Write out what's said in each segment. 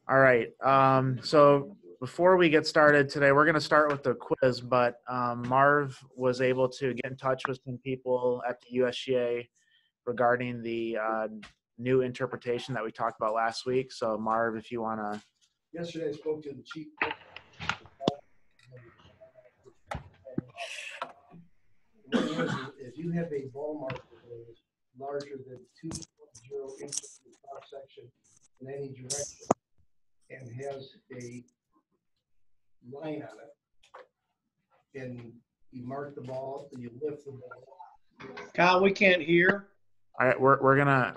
All right. So before we get started today, we're going to start with the quiz, but Marv was able to get in touch with some people at the USGA regarding the new interpretation that we talked about last week. So Marv, if you want to. Yesterday I spoke to the chief. If you have a ball marker that is larger than 2.0 inches in cross section in any direction and has a line on it, and you mark the ball and you lift the ball. Kyle, we can't hear. All right, we're gonna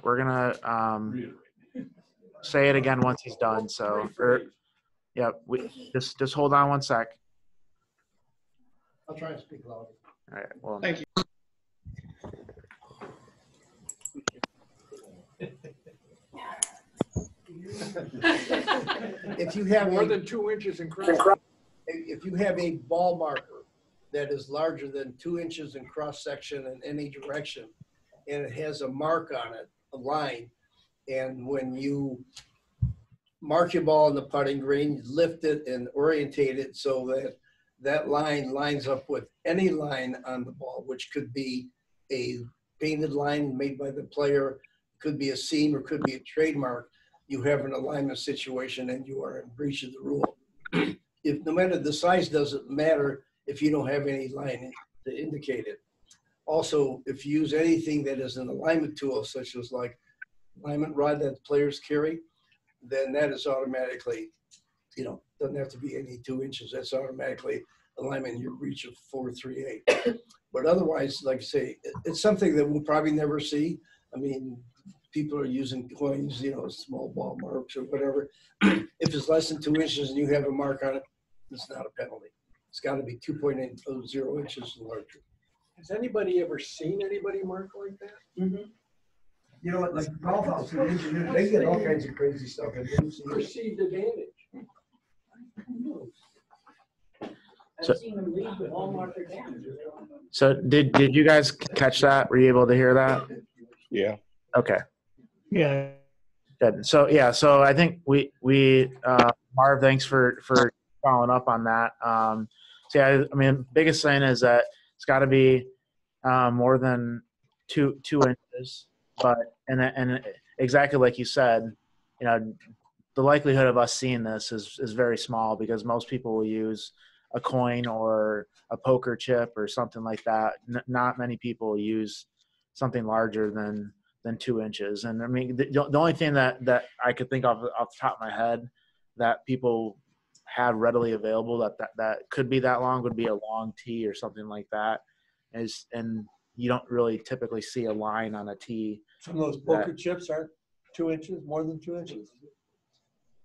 say it again once he's done. So, yeah, we just hold on one sec. I'll try and speak louder. All right. Well, Thank you. If you have more than 2 inches in cross, if you have a ball marker that is larger than 2 inches in cross section in any direction, and it has a mark on it, a line, and when you mark your ball in the putting green, lift it and orientate it so that that line lines up with any line on the ball, which could be a painted line made by the player, could be a seam, or could be a trademark. You have an alignment situation and you are in breach of the rule. If no matter the size doesn't matter if you don't have any line to indicate it. Also, if you use anything that is an alignment tool, such as like alignment rod that players carry, then that is automatically, doesn't have to be any 2 inches. That's automatically alignment in your breach of 438. But otherwise, like I say, it's something that we'll probably never see. I mean, people are using coins, small ball marks or whatever. If it's less than 2 inches and you have a mark on it, it's not a penalty. It's got to be 2.80 inches and larger. has anybody ever seen anybody mark like that? Mm-hmm. You know what, like golf house and engineers, they get all kinds of crazy stuff. Perceived advantage. So did you guys catch that? Were you able to hear that? Yeah. Okay. Yeah. Good. So yeah, so I think we Marv, thanks for following up on that. So yeah, I mean, biggest thing is that it's got to be more than two inches, but and exactly like you said, the likelihood of us seeing this is very small because most people will use a coin or a poker chip or something like that. Not many people use something larger than 2 inches. And I mean, the only thing that I could think of off the top of my head that people have readily available that could be that long would be a long tee or something like that. And you don't really typically see a line on a tee. Some of those poker chips aren't 2 inches, more than 2 inches.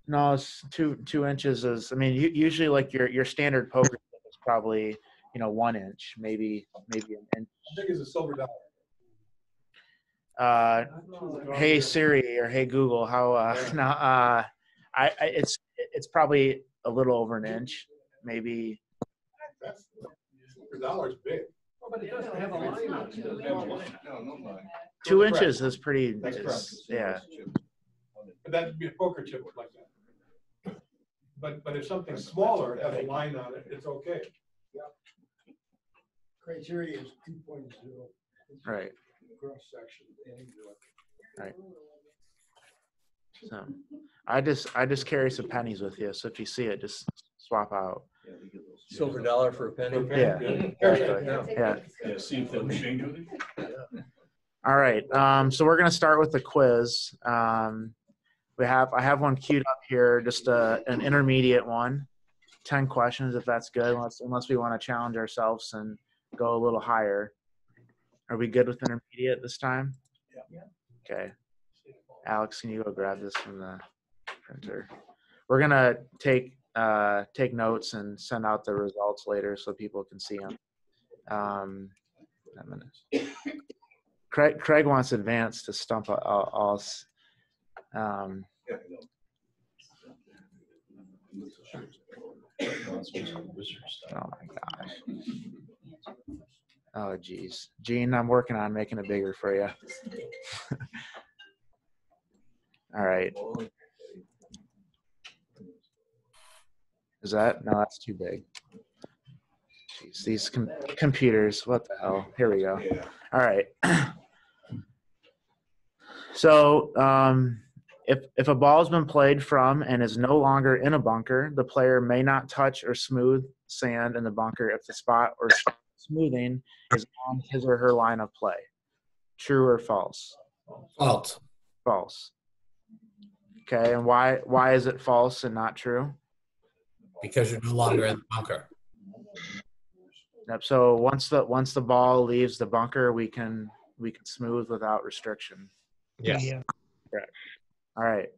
No, it's two inches is. I mean, usually like your standard poker chip is probably 1 inch, maybe an inch. How big is a silver dollar? Hey Siri or Hey Google, how it's probably a little over an inch, maybe. That's silver dollar's big. Oh, but it doesn't have a line on it. It doesn't have a line. No line. 2 inches is pretty. Yeah. But that'd be a poker chip like that. But if something smaller has a line on it, it's okay. Yeah. Criteria is 2.0. Right. Cross section. Right. So I just carry some pennies with you. So if you see it, just swap out. Silver dollar for a penny. Yeah. Exactly. Yeah. See if they'll change it. All right. So we're gonna start with the quiz. I have one queued up here, just an intermediate one, 10 questions if that's good, unless we want to challenge ourselves and go a little higher. Are we good with intermediate this time? Yeah. Okay. Alex, can you go grab this from the printer? We're gonna take notes and send out the results later so people can see them. Craig wants advanced to stump us. Oh my gosh. Oh geez. Gene, I'm working on making it bigger for you. All right. Is that? No, that's too big. Jeez, these computers, what the hell? Here we go. All right. So if a ball has been played from and is no longer in a bunker, the player may not touch or smooth sand in the bunker if the spot or smoothing is on his or her line of play. True or false? False. False. Okay, and why is it false and not true? Because you're no longer in the bunker. Yep. So once the ball leaves the bunker, we can smooth without restriction. Yes. Yeah. Correct. All right.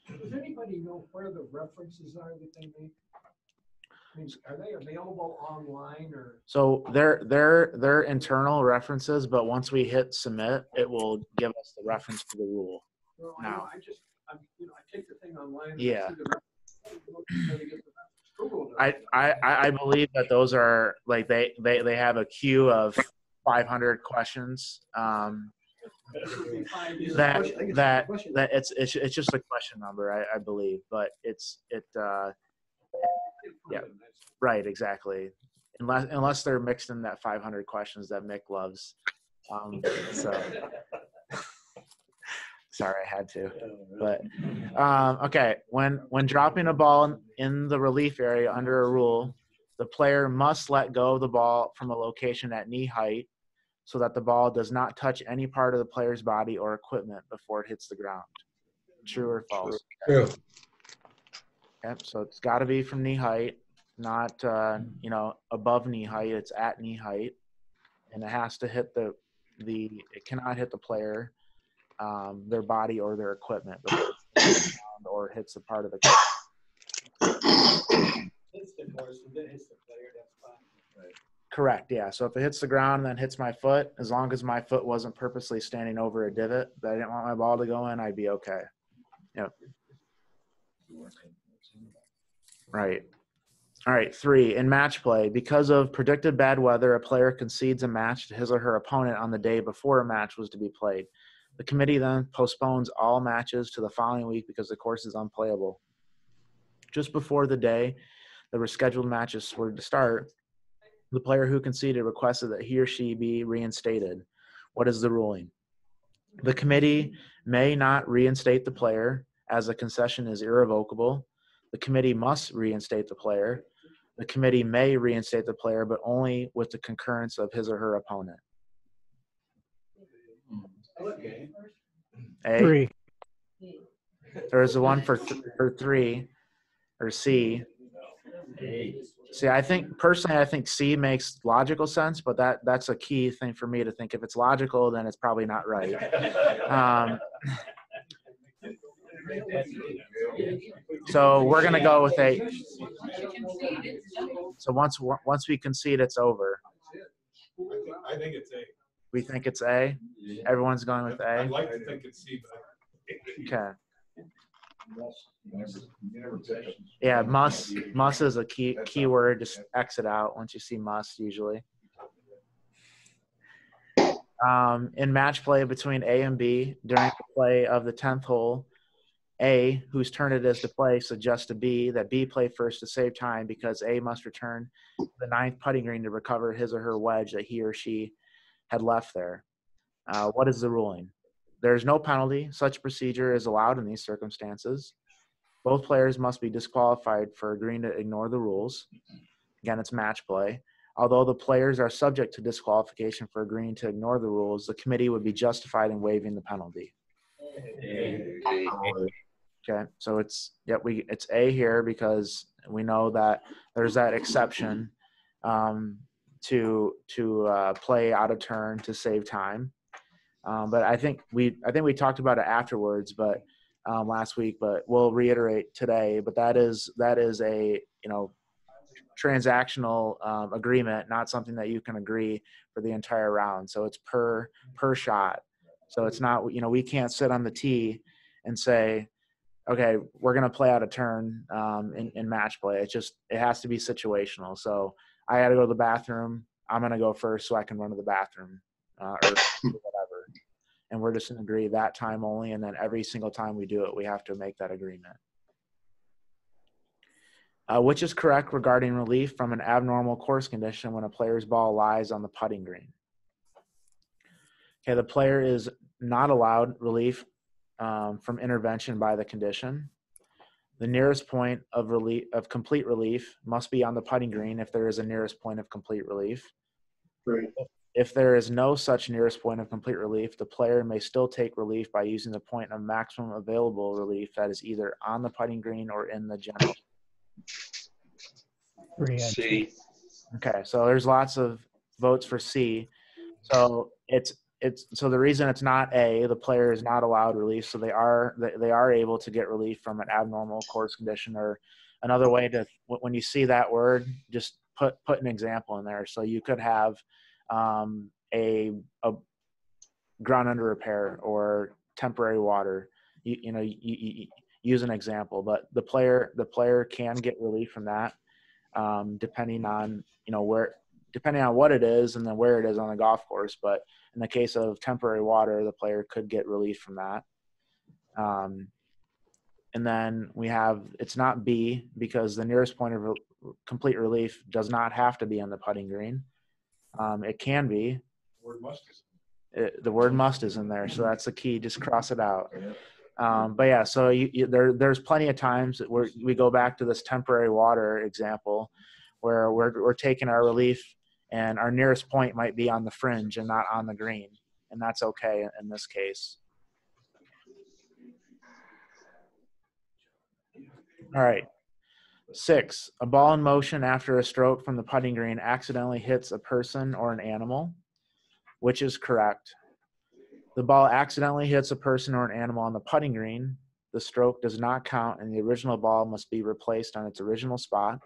Does anybody know where the references are that they make? I mean, are they available online or? So they're internal references, but once we hit submit, it will give us the reference to the rule. Well, No. I take the thing online. And Yeah. I see the reference. Google I believe that those are like they have a queue of 500 questions. That it's just a question number, I believe, but yeah, right, exactly. Unless they're mixed in that 500 questions that Mick loves. So sorry, I had to. But okay, when dropping a ball in the relief area under a rule, the player must let go of the ball from a location at knee height so that the ball does not touch any part of the player's body or equipment before it hits the ground. True or false? True. Okay, so it's got to be from knee height, not above knee height. It's at knee height, and it has to hit it cannot hit the player, their body or their equipment before it hits the ground or hits the part of the. Hits the course and then hits the player, that's fine. Right. Correct, yeah. So if it hits the ground and then hits my foot, as long as my foot wasn't purposely standing over a divot that I didn't want my ball to go in, I'd be okay. Yep. Right. All right, 3, in match play, because of predicted bad weather, a player concedes a match to his or her opponent on the day before a match was to be played. The committee then postpones all matches to the following week because the course is unplayable. Just before the day the rescheduled matches were to start, the player who conceded requested that he or she be reinstated. What is the ruling? The committee may not reinstate the player as the concession is irrevocable. The committee must reinstate the player. The committee may reinstate the player, but only with the concurrence of his or her opponent. Okay. A. 3. There's the one for 3, or C. See, I think C makes logical sense, but that's a key thing for me to think. If it's logical, then it's probably not right. So we're gonna go with A. So once we concede, it's over. I think it's A. We think it's A. Everyone's going with I'd A. like to think it's C, but Okay. Yeah, must is a key word. Just exit out once you see must usually. In match play between A and B during the play of the 10th hole, A, whose turn it is to play, suggests to B that B play first to save time because A must return to the 9th putting green to recover his or her wedge that he or she had left there. What is the ruling? There is no penalty. Such procedure is allowed in these circumstances. Both players must be disqualified for agreeing to ignore the rules. Again, it's match play. Although the players are subject to disqualification for agreeing to ignore the rules, the committee would be justified in waiving the penalty. Okay, so it's A here because we know that there's that exception to play out of turn to save time. But I think we talked about it afterwards, but last week. But we'll reiterate today. But that is a transactional agreement, not something that you can agree for the entire round. So it's per shot. So it's not we can't sit on the tee and say, okay, we're going to play out of turn in match play. It has to be situational. So I got to go to the bathroom. I'm going to go first so I can run to the bathroom or whatever. And we're just going to agree that time only. And then every single time we do it, we have to make that agreement. Which is correct regarding relief from an abnormal course condition when a player's ball lies on the putting green? Okay, the player is not allowed relief from intervention by the condition. The nearest point of complete relief must be on the putting green if there is a nearest point of complete relief. Right. If there is no such nearest point of complete relief, the player may still take relief by using the point of maximum available relief that is either on the putting green or in the general. C. Okay, so there's lots of votes for C. So so the reason it's not A, the player is not allowed relief, so they are able to get relief from an abnormal course condition. Or another way to, when you see that word, just put an example in there. So you could have a ground under repair or temporary water. You use an example, but the player can get relief from that, depending on depending on what it is and then where it is on the golf course. But in the case of temporary water, the player could get relief from that. And then we have, it's not B, because the nearest point of complete relief does not have to be on the putting green. It can be. The word must is in there, so that's the key. Just cross it out. But yeah, so there's plenty of times where we go back to this temporary water example, where we're taking our relief and our nearest point might be on the fringe and not on the green, and that's okay in this case. All right. 6, a ball in motion after a stroke from the putting green accidentally hits a person or an animal. Which is correct? The ball accidentally hits a person or an animal on the putting green. The stroke does not count and the original ball must be replaced on its original spot.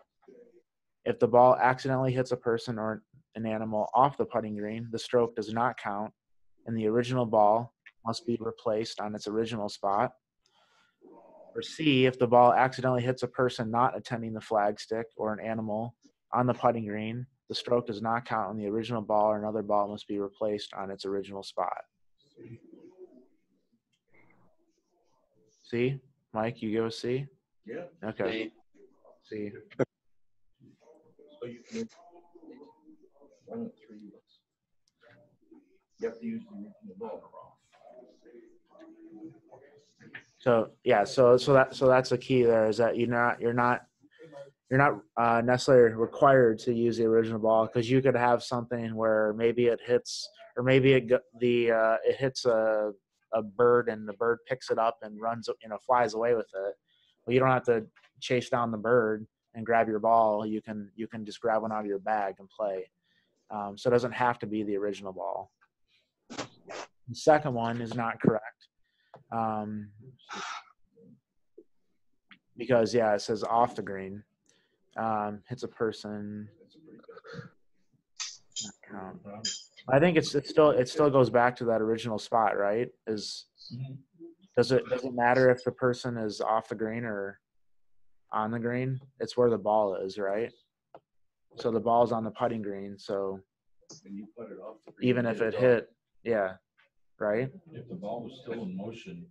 If the ball accidentally hits a person or an animal off the putting green, the stroke does not count and the original ball must be replaced on its original spot. Or C, if the ball accidentally hits a person not attending the flagstick or an animal on the putting green, the stroke does not count and the original ball or another ball must be replaced on its original spot. C? Mike, you give a C? Yeah. Okay. C. So you can 1 of 3. You have to use the original ball. So yeah, so that's the key there, is that you're not necessarily required to use the original ball, because you could have something where maybe it hits, or maybe it hits a bird and the bird picks it up and runs, flies away with it. Well, you don't have to chase down the bird and grab your ball. You can just grab one out of your bag and play. So it doesn't have to be the original ball. The second one is not correct. Because it says off the green, hits a person. I think it still goes back to that original spot, right? Does it matter if the person is off the green or on the green? It's where the ball is, right? So the ball's on the putting green, so When you put it off the green, even if it hit, yeah, right? If the ball was still in motion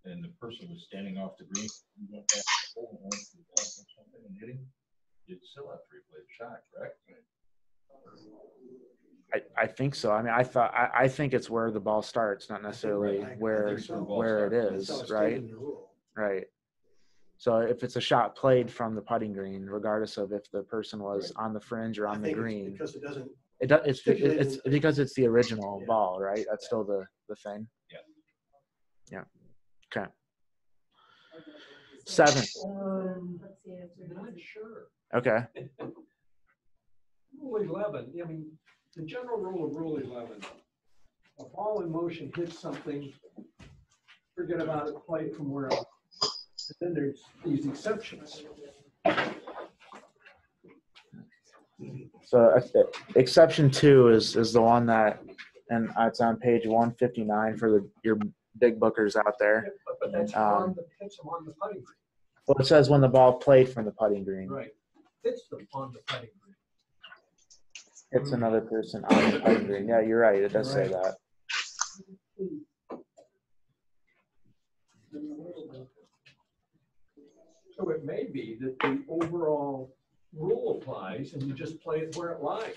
and the person was standing off the green, you went back to the hole and went to the top or something and hit him, you'd still have to replay the shot, correct? I think so. I mean, I think it's where the ball starts, not necessarily where it is, right? Right. So if it's a shot played from the putting green, regardless of if the person was on the fringe or on the green, Because it doesn't. it's because it's the original ball, right? That's still the thing. Yeah. Okay. 7. Not sure. Okay. Rule 11, I mean, the general rule of Rule 11, a ball in motion hits something, forget about it, play it from wherever. And then there's these exceptions. So exception 2 is the one that, and it's on page 159 for your big bookers out there. But that's on the hits them on the putting green. Well, it says when the ball played from the putting green. Right. Hits them on the putting green. It's another person on the putting green. Yeah, you're right. It does say that. So it may be that the overall rule applies and you just play it where it lies.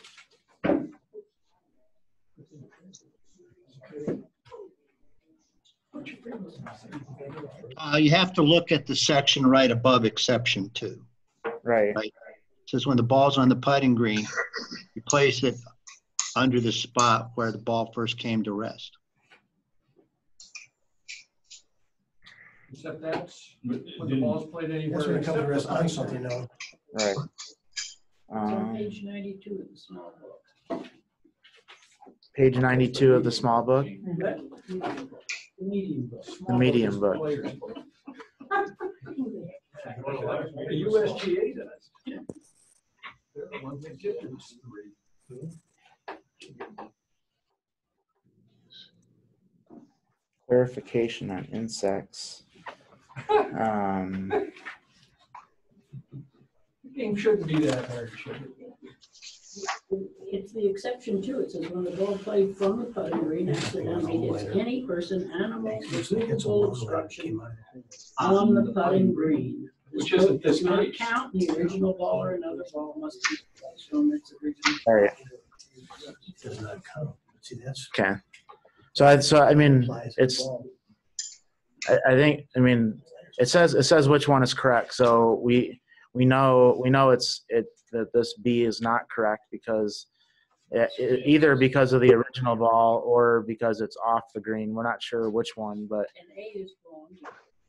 You have to look at the section right above exception 2. Right. Right. It says when the ball's on the putting green, you place it under the spot where the ball first came to rest. Except that's when the ball's played anywhere. That's when it comes to rest on except something now. Right. It's on page 92 of the small book. Page 92 of the small book. That- The medium book. The medium book. Player's book. The USGA does. They're the ones that give us 3. Clarification on insects. The game shouldn't be that hard, should it? It's the exception too. It says when the ball played from the putting green accidentally hits any person, animal, movable obstruction on the putting green. Which isn't this Does not case. count. The original ball or another ball must be placed from its original. All right. Does not count. See, that's. Okay. So I mean, it's. I think. I mean, it says which one is correct. So we know that this B is not correct because either because of the original ball or because it's off the green. We're not sure which one, but. And A is wrong. It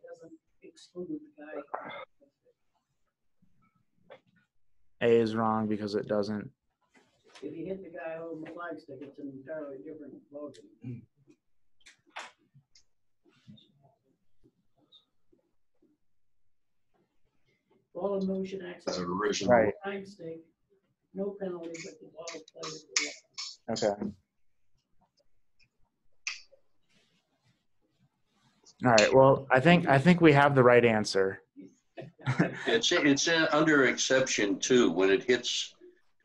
doesn't exclude the guy. A is wrong because it doesn't. If you hit the guy holding the flagstick, it's an entirely different ballgame. Ball in motion access. Right. Flagstick, no penalty, but the ball is played. Okay. All right. Well, I think we have the right answer. It's under exception 2 when it hits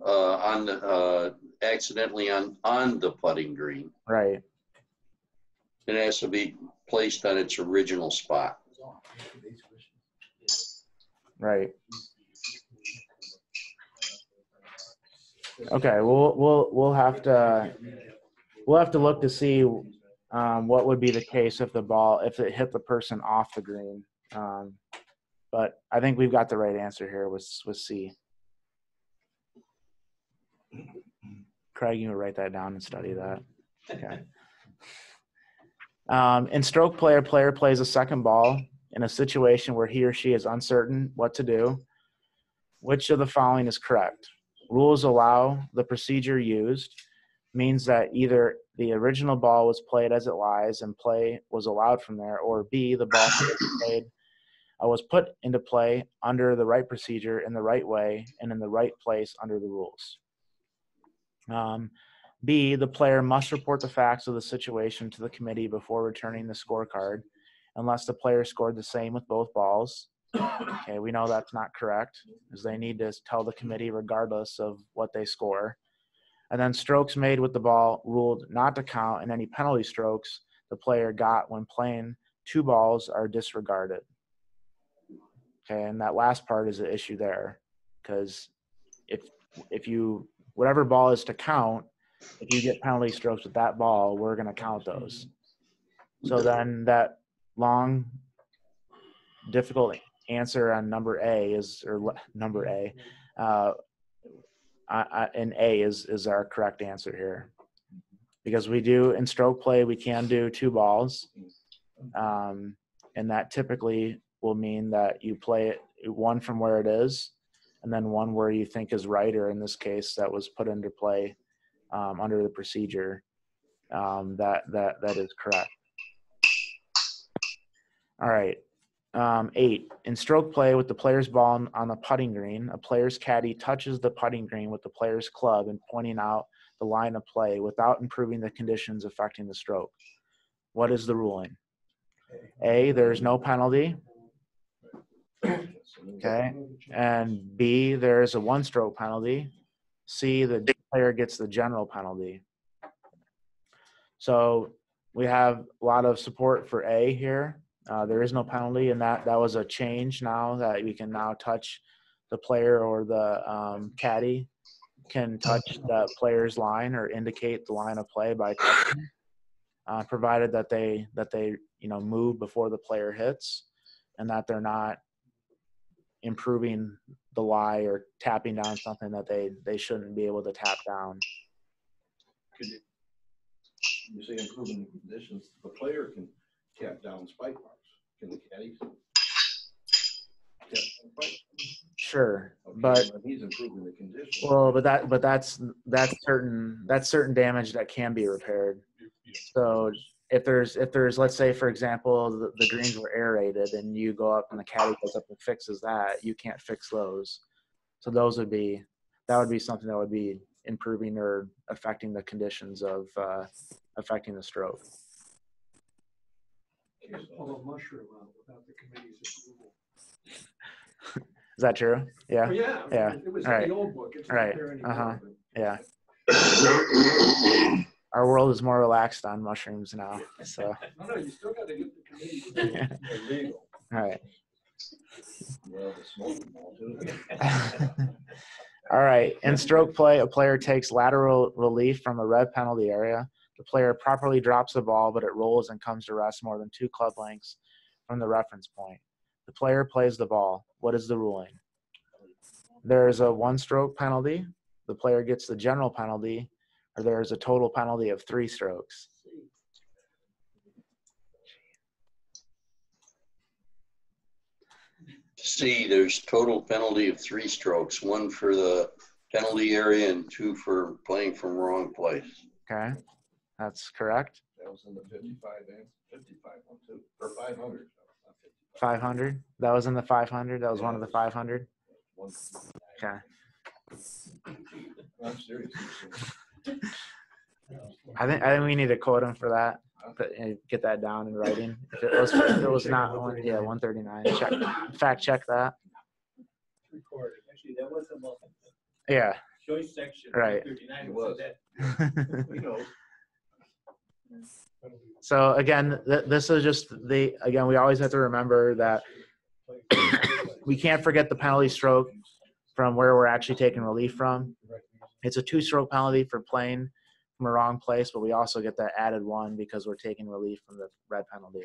on the accidentally on the putting green. Right. It has to be placed on its original spot. Right. Okay. We'll have to look to see what would be the case if it hit the person off the green. But I think we've got the right answer here with C. Craig, you will write that down and study that. Okay. In stroke play, a player plays a second ball in a situation where he or she is uncertain what to do. Which of the following is correct? Rules allow the procedure used means that either the original ball was played as it lies and play was allowed from there, or B, the ball was put into play under the right procedure in the right way and in the right place under the rules. B, the player must report the facts of the situation to the committee before returning the scorecard unless the player scored the same with both balls. Okay, we know that's not correct, because they need to tell the committee regardless of what they score. And then strokes made with the ball ruled not to count, and any penalty strokes the player got when playing 2 balls are disregarded. Okay, and that last part is the issue there, because if you whatever ball is to count, if you get penalty strokes with that ball, we're going to count those. So then that long, difficult answer on number A is, or number A, and A is our correct answer here. Because we do, in stroke play, we can do 2 balls. And that typically will mean that you play it one from where it is, and then one where you think is right, or in this case, that was put into play under the procedure. That is correct. All right. 8. In stroke play with the player's ball on the putting green, a player's caddy touches the putting green with the player's club and pointing out the line of play without improving the conditions affecting the stroke. What is the ruling? A, there's no penalty. Okay. And B, there's a 1-stroke penalty. C, the player gets the general penalty. So we have a lot of support for A here. There is no penalty, and that was a change now that we can now touch the player or the caddy can touch the player's line or indicate the line of play by touching, provided that they move before the player hits, and that they're not improving the lie or tapping down something that they shouldn't be able to tap down. You say improving the conditions, the player can tap down spike marks. Can the caddy tap down spike? Sure, Okay, but well, he's improving the conditions. well, but that's certain damage that can be repaired. So if there's let's say for example the greens were aerated and you go up and the caddy goes up and fixes that, you can't fix those. So that would be something that would be improving or affecting the conditions of affecting the stroke. Can't pull a mushroom out without the committee's approval. Is that true? Yeah. Well, yeah. Yeah. It was Right. in the old book. It's Right. not there anymore. Uh-huh. but- Yeah. Our world is more relaxed on mushrooms now. So. No, you still got to get the committee. They're legal. All right. Well, the smoking ball too. All right. In stroke play, a player takes lateral relief from a red penalty area. The player properly drops the ball, but it rolls and comes to rest more than 2 club lengths from the reference point. The player plays the ball. What is the ruling? There is a 1-stroke penalty. The player gets the general penalty, or there is a total penalty of 3 strokes. C, there's total penalty of 3 strokes, 1 for the penalty area and 2 for playing from wrong place. Okay, that's correct. That was in the 55 and 55 one too, or 500. 500. That was in the 500. That was one of the 500. One. Okay. I'm serious. I think we need to quote him for that. Get that down in writing. If it was not one, yeah, 139. Fact check that. Recorded. Actually, that was the most Yeah. choice section. Right. 39 It was. that. You know, So again, this is just again, we always have to remember that we can't forget the penalty stroke from where we're actually taking relief from. It's a 2-stroke penalty for playing from a wrong place, but we also get that added 1 because we're taking relief from the red penalty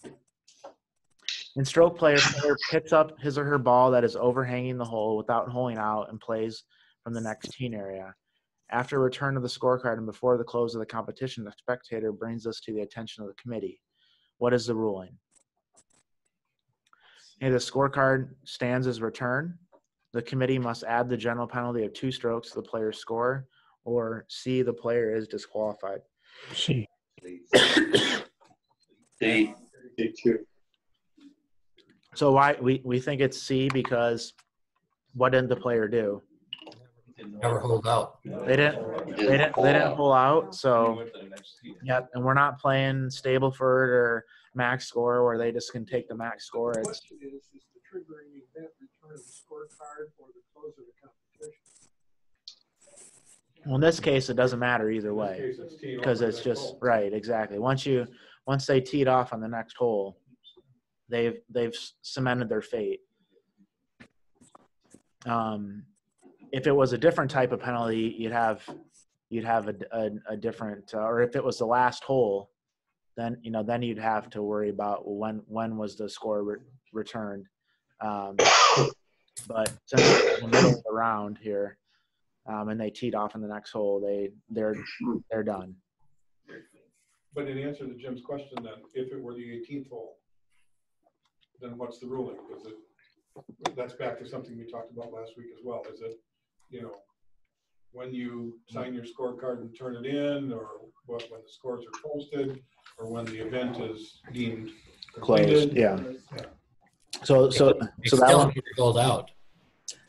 area. In stroke play, a player picks up his or her ball that is overhanging the hole without holing out and plays from the next teen area. After return of the scorecard and before the close of the competition, the spectator brings this to the attention of the committee. What is the ruling? A, the scorecard stands as return. The committee must add the general penalty of 2 strokes to the player's score, or C, the player is disqualified. C. D. So why we think it's C because what didn't the player do? Never hold out. They didn't pull out. So yep, and we're not playing Stableford or max score where they just can take the max score. The It's question is the triggering event return of the scorecard or the close of the competition? well, in this case it doesn't matter either way In this case, it's teed off because the it's next just hole. right exactly. Once they teed off on the next hole, they've cemented their fate. If it was a different type of penalty, you'd have a different, or if it was the last hole, then you'd have to worry about when was the score returned. But since it's in the middle of the round here, and they teed off in the next hole, they're done. But in answer to Jim's question, then, if it were the 18th hole, then what's the ruling? Because that's back to something we talked about last week as well. Is it, when you sign your scorecard and turn it in, or when the scores are posted, or when the event is deemed completed? Closed, yeah. So It's that still one. never goes out.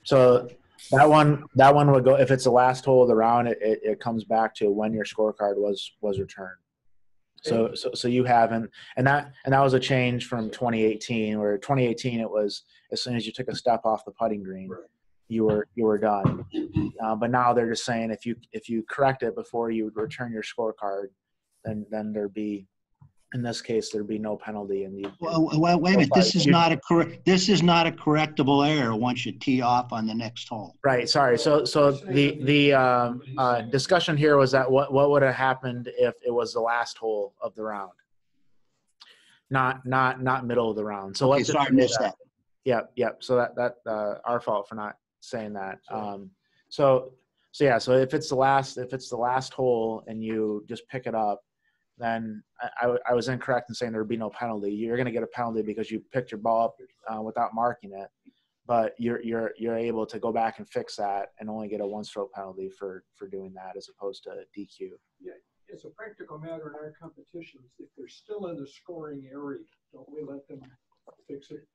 So that one would go if it's the last hole of the round. It comes back to when your scorecard was returned. So you haven't, and that was a change from 2018, where 2018 it was as soon as you took a step off the putting green, you were done. But now they're just saying if you correct it before you return your scorecard, then there'd be in this case, there'd be no penalty. And Well, wait a minute, this is not a correctable error once you tee off on the next hole. Right. Sorry. So the discussion here was that what would have happened if it was the last hole of the round, not middle of the round. So Okay, let's sorry, I missed that. Yep. So that our fault for not saying that. So if it's the last hole and you just pick it up, then I was incorrect in saying there would be no penalty. You're going to get a penalty because you picked your ball up without marking it, but you're able to go back and fix that and only get a 1-stroke penalty for doing that as opposed to DQ. Yeah, as a practical matter in our competitions, if they're still in the scoring area, don't we let them fix it?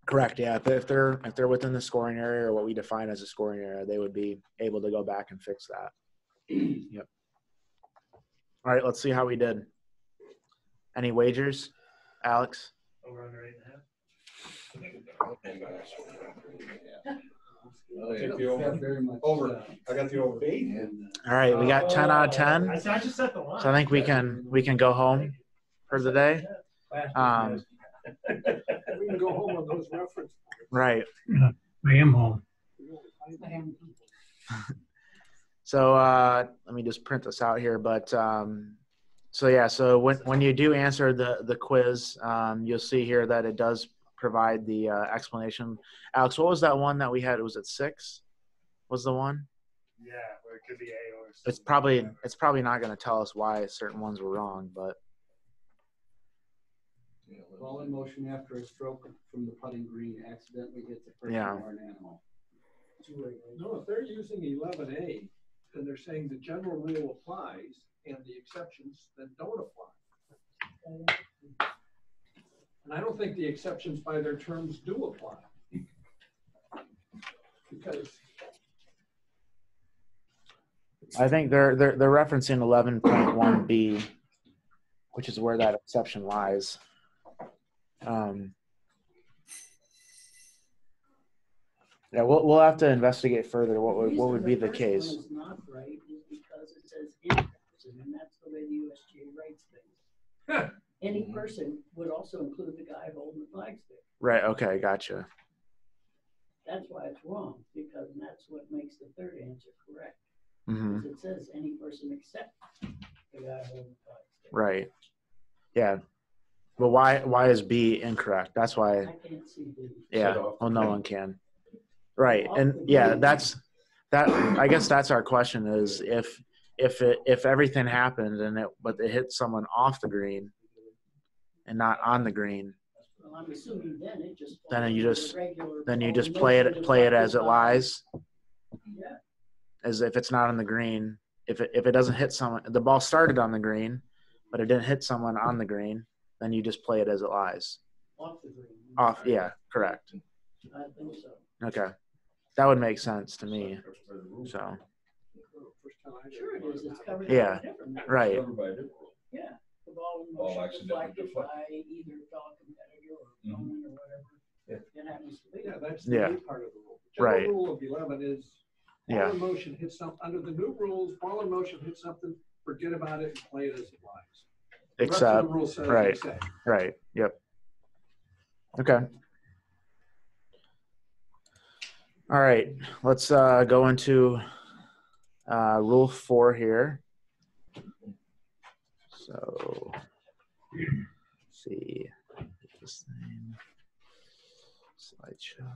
Correct. Yeah. If they're within the scoring area or what we define as a scoring area, they would be able to go back and fix that. Yep. All right. Let's see how we did. Any wagers, Alex? Over under 8.5. Oh, Take yeah. the over. I got the over. All right. We got 10 out of 10. I just set the line. So I think we can go home for the day. We can go home on those references. Right. I am home. So let me just print this out here. But so when you do answer the quiz, you'll see here that it does provide the explanation. Alex, what was that one that we had? Was it 6? Was the one? Yeah, or it could be A or C. It's probably not going to tell us why certain ones were wrong, but Ball in motion after a stroke from the putting green accidentally hits a person Yeah. or an animal. No, if they're using 11A, then they're saying the general rule applies and the exceptions then don't apply. And I don't think the exceptions by their terms do apply. Because I think they're referencing 11.1b, which is where that exception lies. Yeah, we'll have to investigate further what would be the case. It's not right is because it says any person, and that's the way the USGA writes things. Any person would also include the guy holding the flagstick. Right. Okay. Gotcha. That's why it's wrong, because that's what makes the third answer correct. Mm-hmm. Because it says any person except the guy holding the flagstick. Right. Yeah. But why is B incorrect? That's why. I can't see B. Yeah. Well, no one can. Right. And yeah, I guess that's our question is if everything happened but it hit someone off the green and not on the green, Well, I'm assuming then it just. then you just play it as it lies. Yeah. As if it's not on the green. If it doesn't hit someone, the ball started on the green, but it didn't hit someone on the green, then you just play it as it lies. Off the green. Yeah, correct. I think so. Okay. That would make sense to me. So. Sure it is. It's covered. Yeah. Different. Right. Yeah. The ball in Ball motion accidentally deflected by either fellow competitor or opponent or whatever. It happens to be. yeah, that's the A part of the rule. The Right. general rule of 11 is ball in motion hits something. Under the new rules, ball in motion hits something, forget about it and play it as it lies. The rest of Except, the rule says right. except. Right. Yep. Okay. All right. Let's go into Rule 4 here. So, let's see. Get this thing. Slideshow.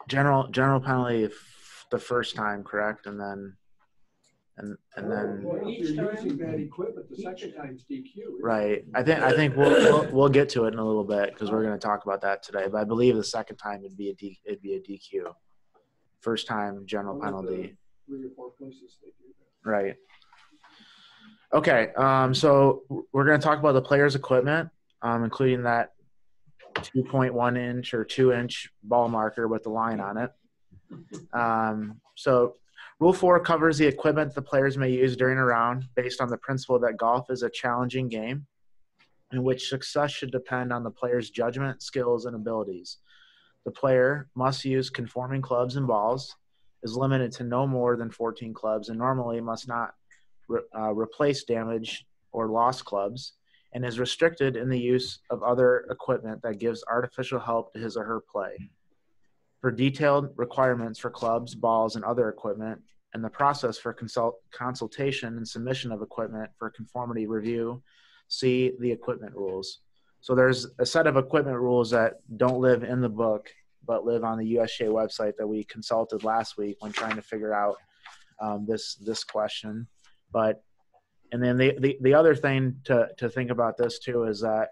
General penalty the first time, correct? And then Well, if you're using bad equipment, the second time's DQ. right. I think we'll get to it in a little bit because we're going to talk about that today. But I believe the second time it'd be a DQ. First time general penalty. 3 or 4 places they do that. Right. Okay. So we're going to talk about the player's equipment, including that 2.1 inch or 2 inch ball marker with the line on it. So Rule 4 covers the equipment the players may use during a round based on the principle that golf is a challenging game in which success should depend on the player's judgment, skills, and abilities. The player must use conforming clubs and balls, is limited to no more than 14 clubs, and normally must not replace damaged or lost clubs, and is restricted in the use of other equipment that gives artificial help to his or her play. For detailed requirements for clubs, balls, and other equipment, and the process for consultation and submission of equipment for conformity review, see the equipment rules. So there's a set of equipment rules that don't live in the book, but live on the USGA website that we consulted last week when trying to figure out this question. And then the other thing to think about this too is that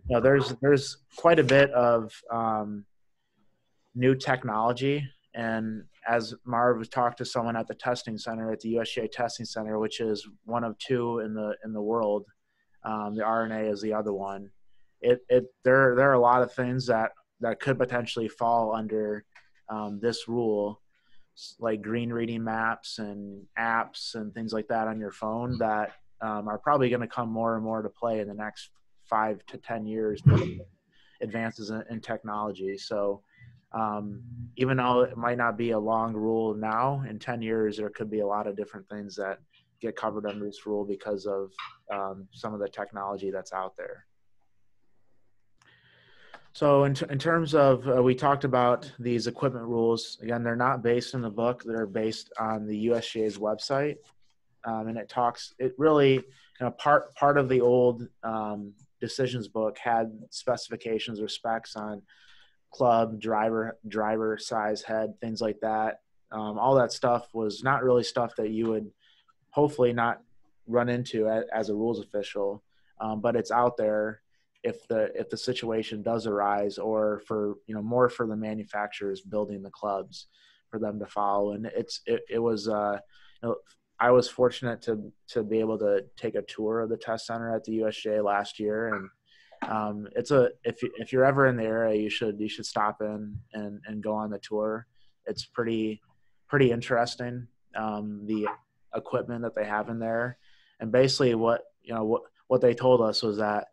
there's quite a bit of new technology. And as Marv talked to someone at the testing center, at the USGA testing center, which is one of two in the world, the RNA is the other one. There are a lot of things that could potentially fall under this rule, like green reading maps and apps and things like that on your phone that are probably going to come more and more to play in the next 5 to 10 years, advances in technology. So even though it might not be a long rule now, in 10 years, there could be a lot of different things that get covered under this rule because of some of the technology that's out there. So in terms of, we talked about these equipment rules. Again, they're not based in the book. They're based on the USGA's website. And it really, part of the old decisions book had specifications or specs on club, driver size, head, things like that. All that stuff was not really stuff that you would hopefully not run into as a rules official, but it's out there if the situation does arise, or for more for the manufacturers building the clubs for them to follow. And it was I was fortunate to be able to take a tour of the test center at the USGA last year, and if you're ever in the area, you should stop in and go on the tour. It's pretty interesting, the equipment that they have in there. And basically what they told us was that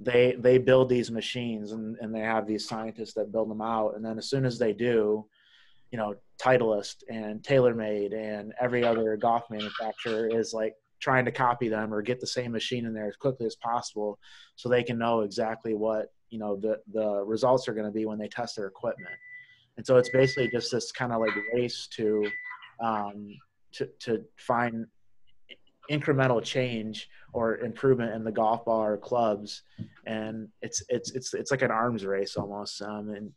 they build these machines and they have these scientists that build them out, and then as soon as they do, Titleist and TaylorMade and every other golf manufacturer is like trying to copy them or get the same machine in there as quickly as possible so they can know exactly what the results are going to be when they test their equipment. And so it's basically just this kind of like race to find incremental change or improvement in the golf ball or clubs, and it's like an arms race almost, in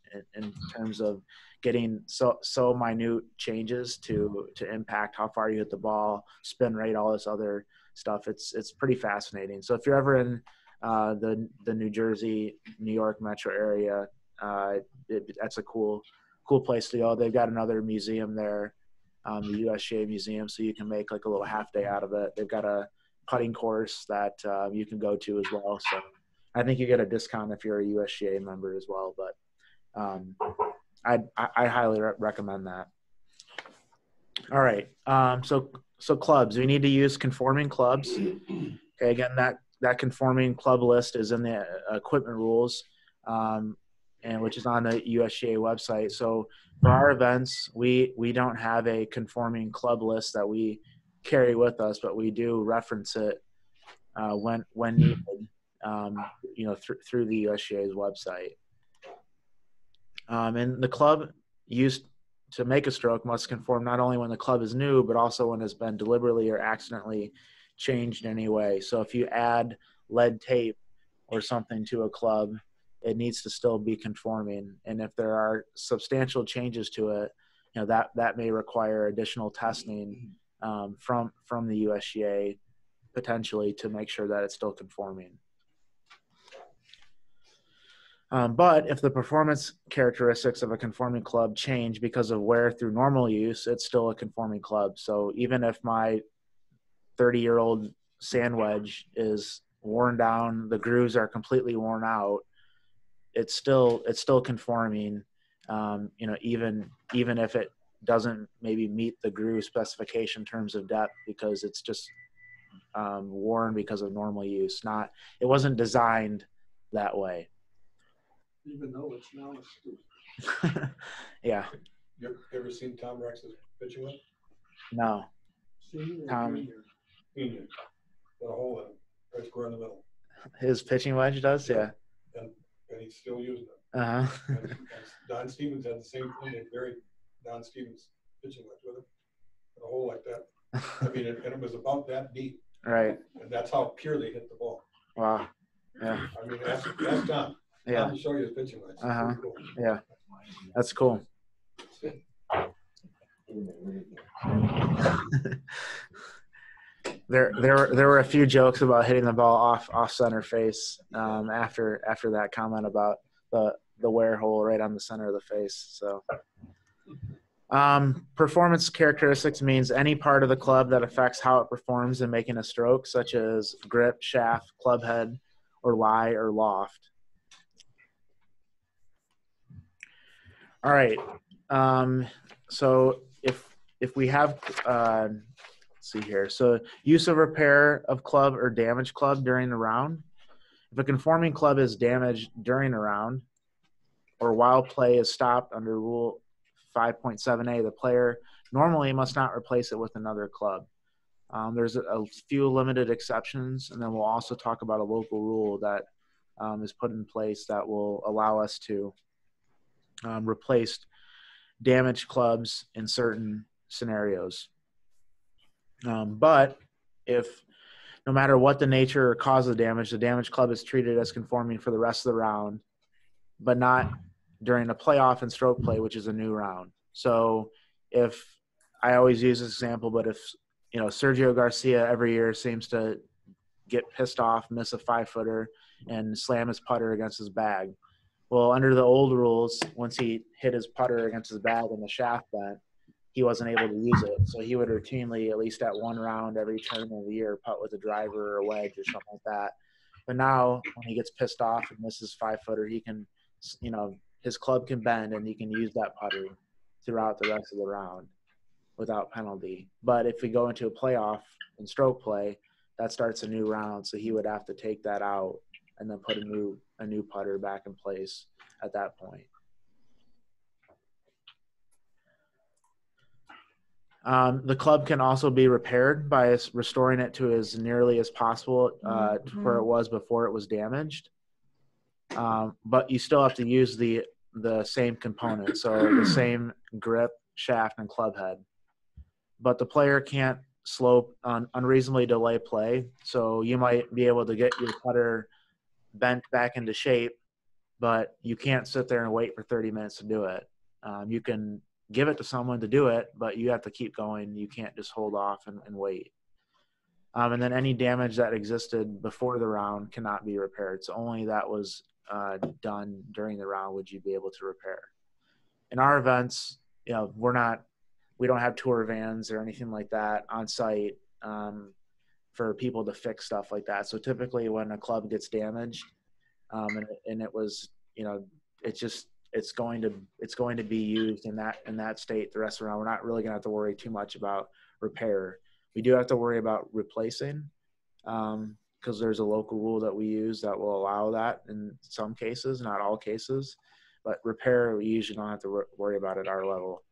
terms of getting so minute changes to impact how far you hit the ball, spin rate, all this other stuff. It's pretty fascinating. So if you're ever in the New Jersey, New York metro area, that's a cool place to go. They've got another museum there, the USGA museum, so you can make like a little half day out of it. They've got a putting course that you can go to as well. So I think you get a discount if you're a USGA member as well. But I highly recommend that. All right. So clubs, we need to use conforming clubs. Okay. Again, that conforming club list is in the equipment rules, and which is on the USGA website. So for our events, we don't have a conforming club list that we carry with us, but we do reference it when needed, through the USGA's website. And the club used to make a stroke must conform not only when the club is new, but also when it's been deliberately or accidentally changed in any way. So if you add lead tape or something to a club, it needs to still be conforming. And if there are substantial changes to it, that may require additional testing from the USGA potentially to make sure that it's still conforming. But if the performance characteristics of a conforming club change because of wear through normal use, it's still a conforming club. So even if my 30-year-old sand wedge is worn down, the grooves are completely worn out, it's still conforming, even if it doesn't maybe meet the groove specification in terms of depth because it's just worn because of normal use. It wasn't designed that way. Even though it's now a scoop. Yeah. You ever seen Tom Rex's pitching wedge? No. Senior or Tom, junior? Senior. Got a hole in it, right square in the middle. his pitching wedge does, yeah. And he's still using it. Uh-huh. And Don Stevens had the same thing. They buried Don Stevens' pitching wedge with him. A hole like that. I mean, and it was about that deep. Right. And that's how pure they hit the ball. Wow. Yeah. I mean, ask Tom. Yeah. Tom will show you his pitching wedge. It's Uh-huh. pretty cool. Yeah. That's cool. There were a few jokes about hitting the ball off center face after that comment about the wear hole right on the center of the face. So performance characteristics means any part of the club that affects how it performs in making a stroke, such as grip, shaft, club head, or lie or loft. All right. So if we have let's see here. So use of repair of club or damaged club during the round. If a conforming club is damaged during a round or while play is stopped under Rule 5.7a, the player normally must not replace it with another club. There's a few limited exceptions, and then we'll also talk about a local rule that is put in place that will allow us to replace damaged clubs in certain scenarios. But if no matter what the nature or cause of the damaged club is treated as conforming for the rest of the round, but not during a playoff and stroke play, which is a new round. So if I always use this example, but if Sergio Garcia every year seems to get pissed off, miss a 5-footer, and slam his putter against his bag. Well, under the old rules, once he hit his putter against his bag and the shaft bent, he wasn't able to use it. So he would routinely, at least at one round every tournament of the year, putt with a driver or a wedge or something like that. But now when he gets pissed off and misses 5-footer, he can, his club can bend and he can use that putter throughout the rest of the round without penalty. But if we go into a playoff and stroke play, that starts a new round. So he would have to take that out and then put a new putter back in place at that point. The club can also be repaired by restoring it to as nearly as possible to where it was before it was damaged. But you still have to use the same components, so the same grip, shaft, and club head. But the player can't unreasonably delay play. So you might be able to get your putter bent back into shape, but you can't sit there and wait for 30 minutes to do it. You can give it to someone to do it, but you have to keep going. You can't just hold off and wait. And then any damage that existed before the round cannot be repaired. So only that was done during the round would you be able to repair. In our events, we don't have tour vans or anything like that on site for people to fix stuff like that. So typically when a club gets damaged and it was, it's going to be used in that state the rest of the round. We're not really going to have to worry too much about repair. We do have to worry about replacing because there's a local rule that we use that will allow that in some cases, not all cases. But repair, we usually don't have to worry about at our level.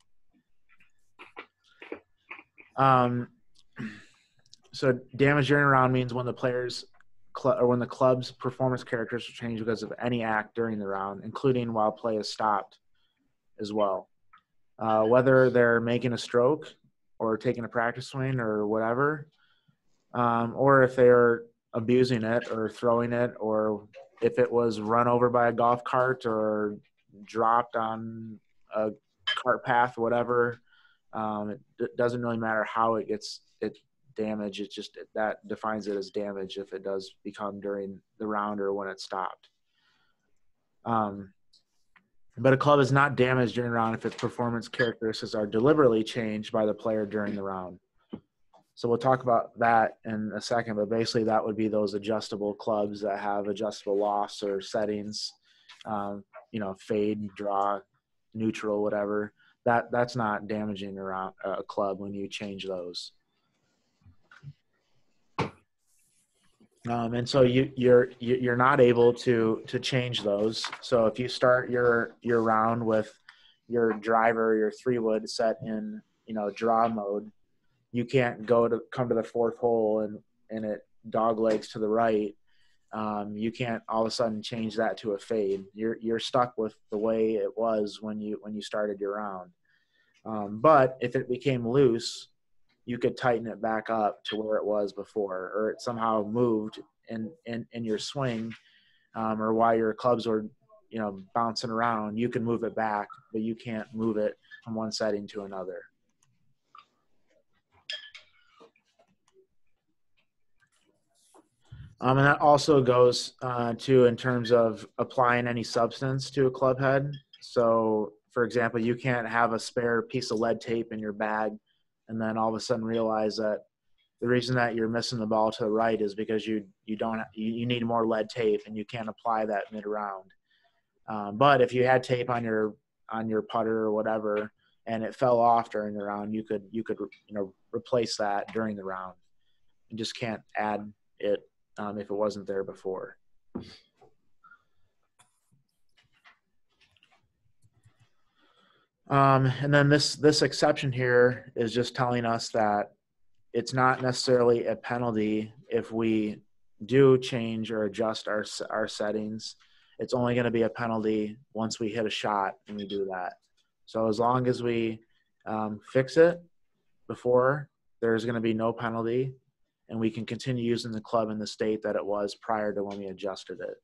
So damage during a round means when the when the club's performance characteristics change because of any act during the round, including while play is stopped as well. Whether they're making a stroke or taking a practice swing or whatever, or if they're abusing it or throwing it, or if it was run over by a golf cart or dropped on a cart path, whatever. It doesn't really matter how it gets damaged. It's just that defines it as damage if it does become during the round or when it stopped. But a club is not damaged during the round if its performance characteristics are deliberately changed by the player during the round. So we'll talk about that in a second, but basically that would be those adjustable clubs that have adjustable lofts or settings, fade, draw, neutral, whatever. that's not damaging around a club when you change those. And so you're not able to change those. So if you start your round with your driver, your 3-wood set in, draw mode, you can't come to the 4th hole and it dog legs to the right. You can't all of a sudden change that to a fade. You're stuck with the way it was when you started your round. But if it became loose, you could tighten it back up to where it was before, or it somehow moved in your swing, or while your clubs were, bouncing around, you can move it back, but you can't move it from one setting to another. And that also goes to in terms of applying any substance to a club head. So, for example, you can't have a spare piece of lead tape in your bag and then all of a sudden realize that the reason that you're missing the ball to the right is because you need more lead tape and you can't apply that mid-round. But if you had tape on your putter or whatever and it fell off during the round, you could replace that during the round. You just can't add it if it wasn't there before. And then this exception here is just telling us that it's not necessarily a penalty if we do change or adjust our settings. It's only going to be a penalty once we hit a shot and we do that. So as long as we fix it before, there's going to be no penalty, and we can continue using the club in the state that it was prior to when we adjusted it.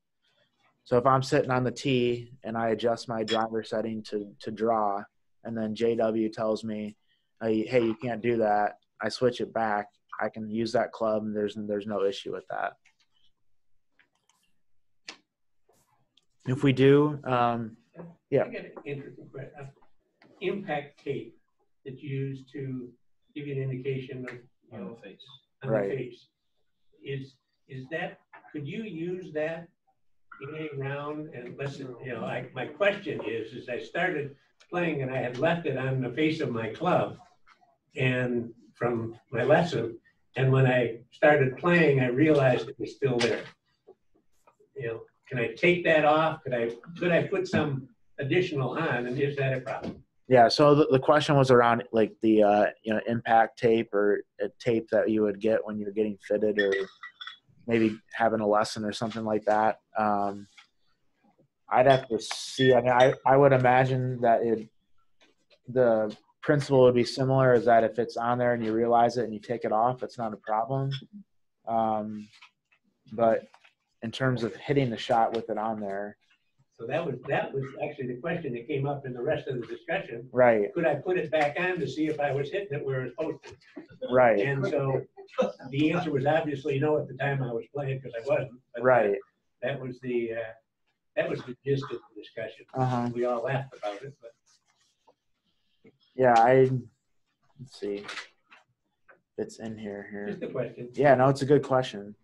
So if I'm sitting on the tee and I adjust my driver setting to draw, and then JW tells me, hey, you can't do that, I switch it back, I can use that club, and there's no issue with that. If we do, yeah. I got an interesting question. Impact tape that's used to give you an indication of, On the face. on Right. the face. Is that, could you use that in a round? And listen, my question is I started playing and I had left it on the face of my club and from my lesson, and when I started playing, I realized it was still there. Can I take that off? Could I put some additional on, and is that a problem? Yeah, so the question was around like the impact tape or a tape that you would get when you're getting fitted or maybe having a lesson or something like that. I'd have to see. I mean, I would imagine that the principle would be similar, is that if it's on there and you realize it and you take it off, it's not a problem. But in terms of hitting the shot with it on there. So that was actually the question that came up in the rest of the discussion. Right. Could I put it back on to see if I was hitting it where it was supposed to? Right. And so the answer was obviously no at the time I was playing, because I wasn't. But right. That was the gist of the discussion. Uh-huh. We all laughed about it, but yeah, let's see. It's in here. Just a question. Yeah, no, it's a good question.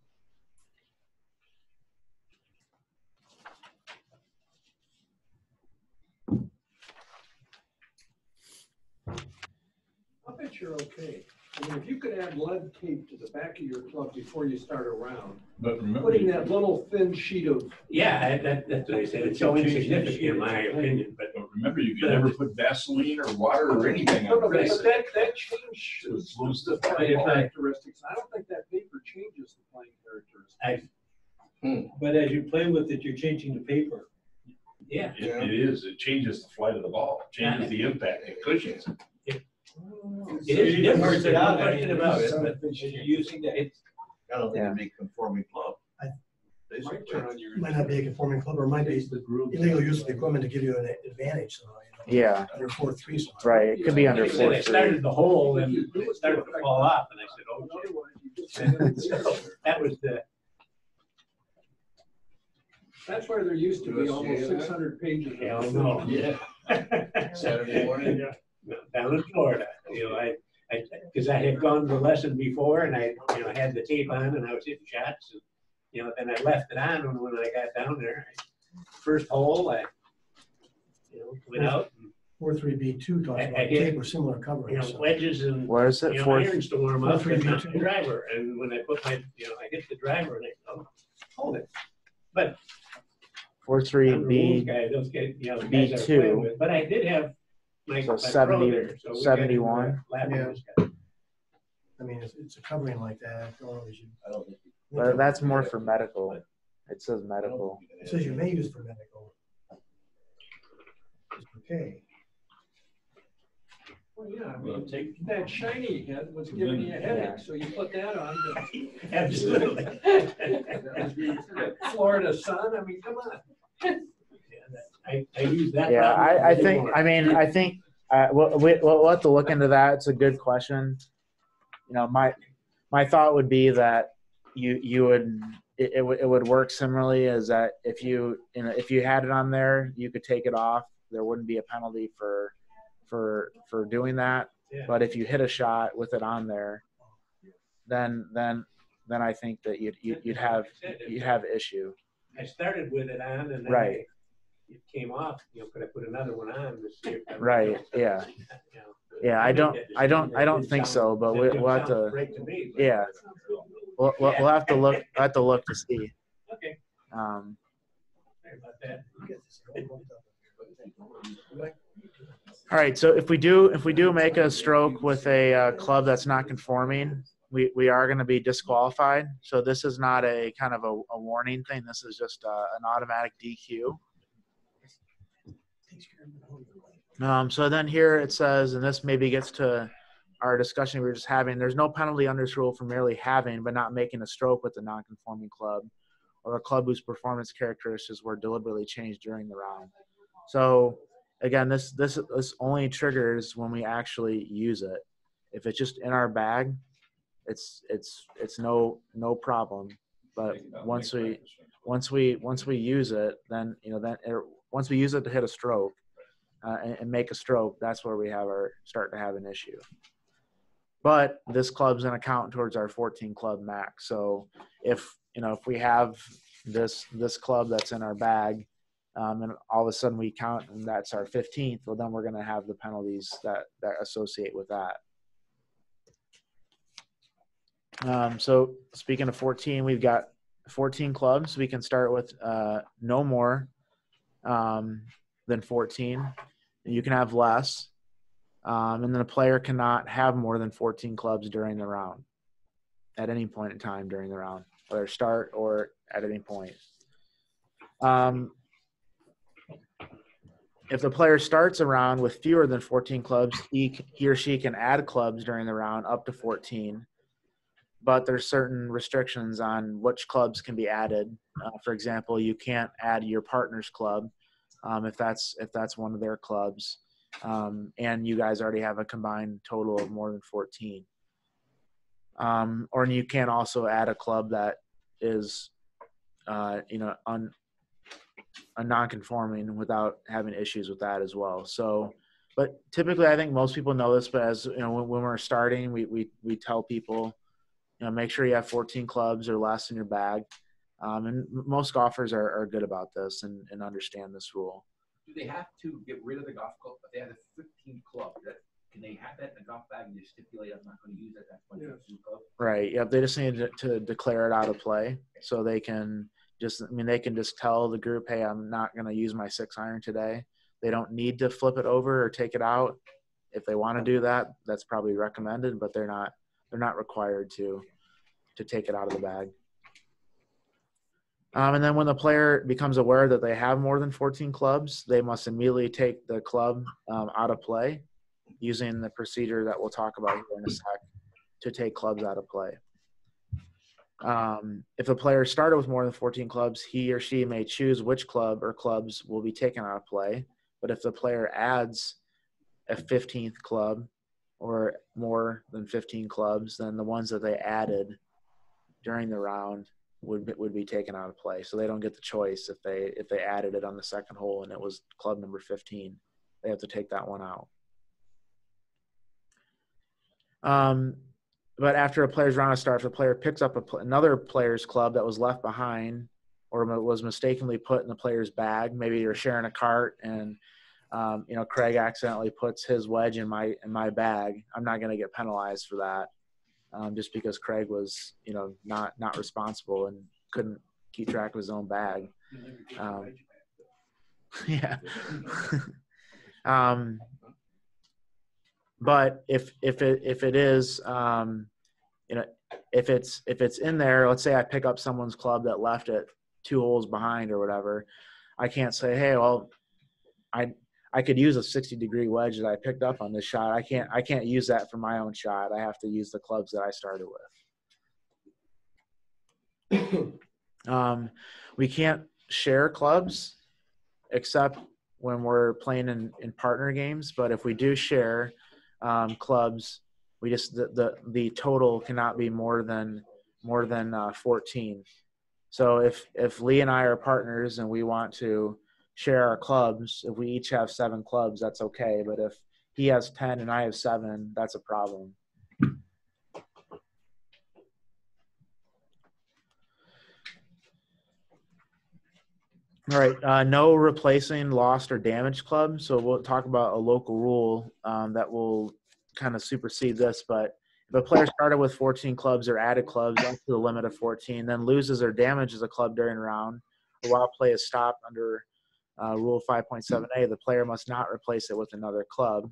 I bet you're okay. I mean, if you could add lead tape to the back of your club before you start a round, But remember, putting that little thin sheet of. yeah, that's what I said. It's so insignificant in my opinion, but remember, you can never put Vaseline or water or anything on the face. But that changes Lose the playing if I- characteristics. I don't think that paper changes the playing characteristics. But as you play with it, you're changing the paper. yeah. It is. It changes the flight of the ball. It changes the impact. It cushions it. It is different, there's no question about it, but You're using that. I don't think it'd be a conforming club. Basically. Might not be a conforming club, or it might be illegal use of the equipment to give you an advantage. So, Yeah. Under 4-3. So Right. It could be under like I said, I 4-3. started the hole and it started to fall off, and I said, oh, shit. So that was the. That's where there used to be almost 600 pages. of Yeah, I know. Yeah. Saturday morning. Down in Florida, because I had gone to the lesson before, and I had the tape on, and I was hitting shots, and then I left it on, and when I got down there, first hole, I went out, and 4.3b2 talks I about get, tape or similar you covering. know, So wedges and, Where is it? you know, Four- irons to warm up, Four, but three, not two. the driver. And when I put my, you know, I hit the driver and I, oh, hold it. But I'm a rules 4.3b. guy, those guys, you know, the guys I was B2. playing with, but I did have my, So my 70 pro there, so we got into 71. a lap Yeah. with this guy. I mean, it's a covering like that. I don't know if you- I don't think. But that's more for medical. It says medical. It says you may use for medical. It's okay. Well, yeah, I mean, take that shiny head was giving you a headache, so you put that on. Absolutely. Florida sun, I mean, come on. I use that. Yeah, problem I think, anymore. I mean, I think we'll have to look into that. It's a good question. You know, my thought would be that you would it would work similarly as that if you know if you had it on there, you could take it off. There wouldn't be a penalty for doing that. Yeah. But if you hit a shot with it on there, then I think that you'd have issue. I started with it on and then Right. it came off, you know, could I put another one on to see if I Right. Yeah. you know, Yeah. I don't think so, but we'll have to. Right to me, but- Yeah. We'll have to look. I have to look to see. Okay. Um, Sorry about that. all right. So if we do make a stroke with a club that's not conforming, we are going to be disqualified. So this is not a kind of a warning thing. This is just an automatic DQ. So then here it says, and this maybe gets to our discussion we were just having, there's no penalty under this rule for merely having but not making a stroke with a non-conforming club or a club whose performance characteristics were deliberately changed during the round. So again, this only triggers when we actually use it. If it's just in our bag, it's no problem. But once we use it, then once we use it to hit a stroke and make a stroke, that's where we start to have an issue. But this club's going to count towards our 14 club max. So if we have this club that's in our bag, and all of a sudden we count and that's our 15th, well, then we're going to have the penalties that associate with that. So speaking of 14, we've got 14 clubs. We can start with no more than 14. And you can have less. And then a player cannot have more than 14 clubs during the round at any point in time during the round, whether start or at any point. If the player starts a round with fewer than 14 clubs, he or she can add clubs during the round up to 14. But there's certain restrictions on which clubs can be added. For example, you can't add your partner's club if that's one of their clubs. And you guys already have a combined total of more than 14. Or you can also add a club that is, non-conforming without having issues with that as well. So, but typically, I think most people know this. But as you know, when we're starting, we tell people, make sure you have 14 clubs or less in your bag. And most golfers are good about this and understand this rule. Do they have to get rid of the golf club if they have a 15 club? Can they have that in the golf bag and just stipulate I'm not going to use it? That's one 15 club. Right. Yeah. They just need to declare it out of play, so they can they can just tell the group, hey, I'm not going to use my 6-iron today. They don't need to flip it over or take it out. If they want to do that, that's probably recommended, but they're not required to take it out of the bag. And then when the player becomes aware that they have more than 14 clubs, they must immediately take the club out of play using the procedure that we'll talk about here in a sec to take clubs out of play. If the player started with more than 14 clubs, he or she may choose which club or clubs will be taken out of play. But if the player adds a 15th club or more than 15 clubs, then the ones that they added during the round would be taken out of play. So they don't get the choice if they added it on the second hole and it was club number 15. They have to take that one out. But after a player's round of start, if the player picks up another player's club that was left behind or was mistakenly put in the player's bag, maybe you're sharing a cart and Craig accidentally puts his wedge in my bag, I'm not going to get penalized for that, just because Craig was, not responsible and couldn't keep track of his own bag. Yeah. But if it is, if it's in there, let's say I pick up someone's club that left it 2 holes behind or whatever, I can't say, hey, well, I could use a 60-degree wedge that I picked up on this shot. I can't use that for my own shot. I have to use the clubs that I started with. We can't share clubs except when we're playing in partner games. But if we do share clubs, we just the total cannot be more than 14. So if Lee and I are partners and we want to share our clubs, if we each have 7 clubs, that's okay. But if he has 10 and I have 7, that's a problem. All right, no replacing lost or damaged clubs. So we'll talk about a local rule that will kind of supersede this. But if a player started with 14 clubs or added clubs up to the limit of 14, then loses or damages a club during a round, or while play is stopped under Rule 5.7a, the player must not replace it with another club,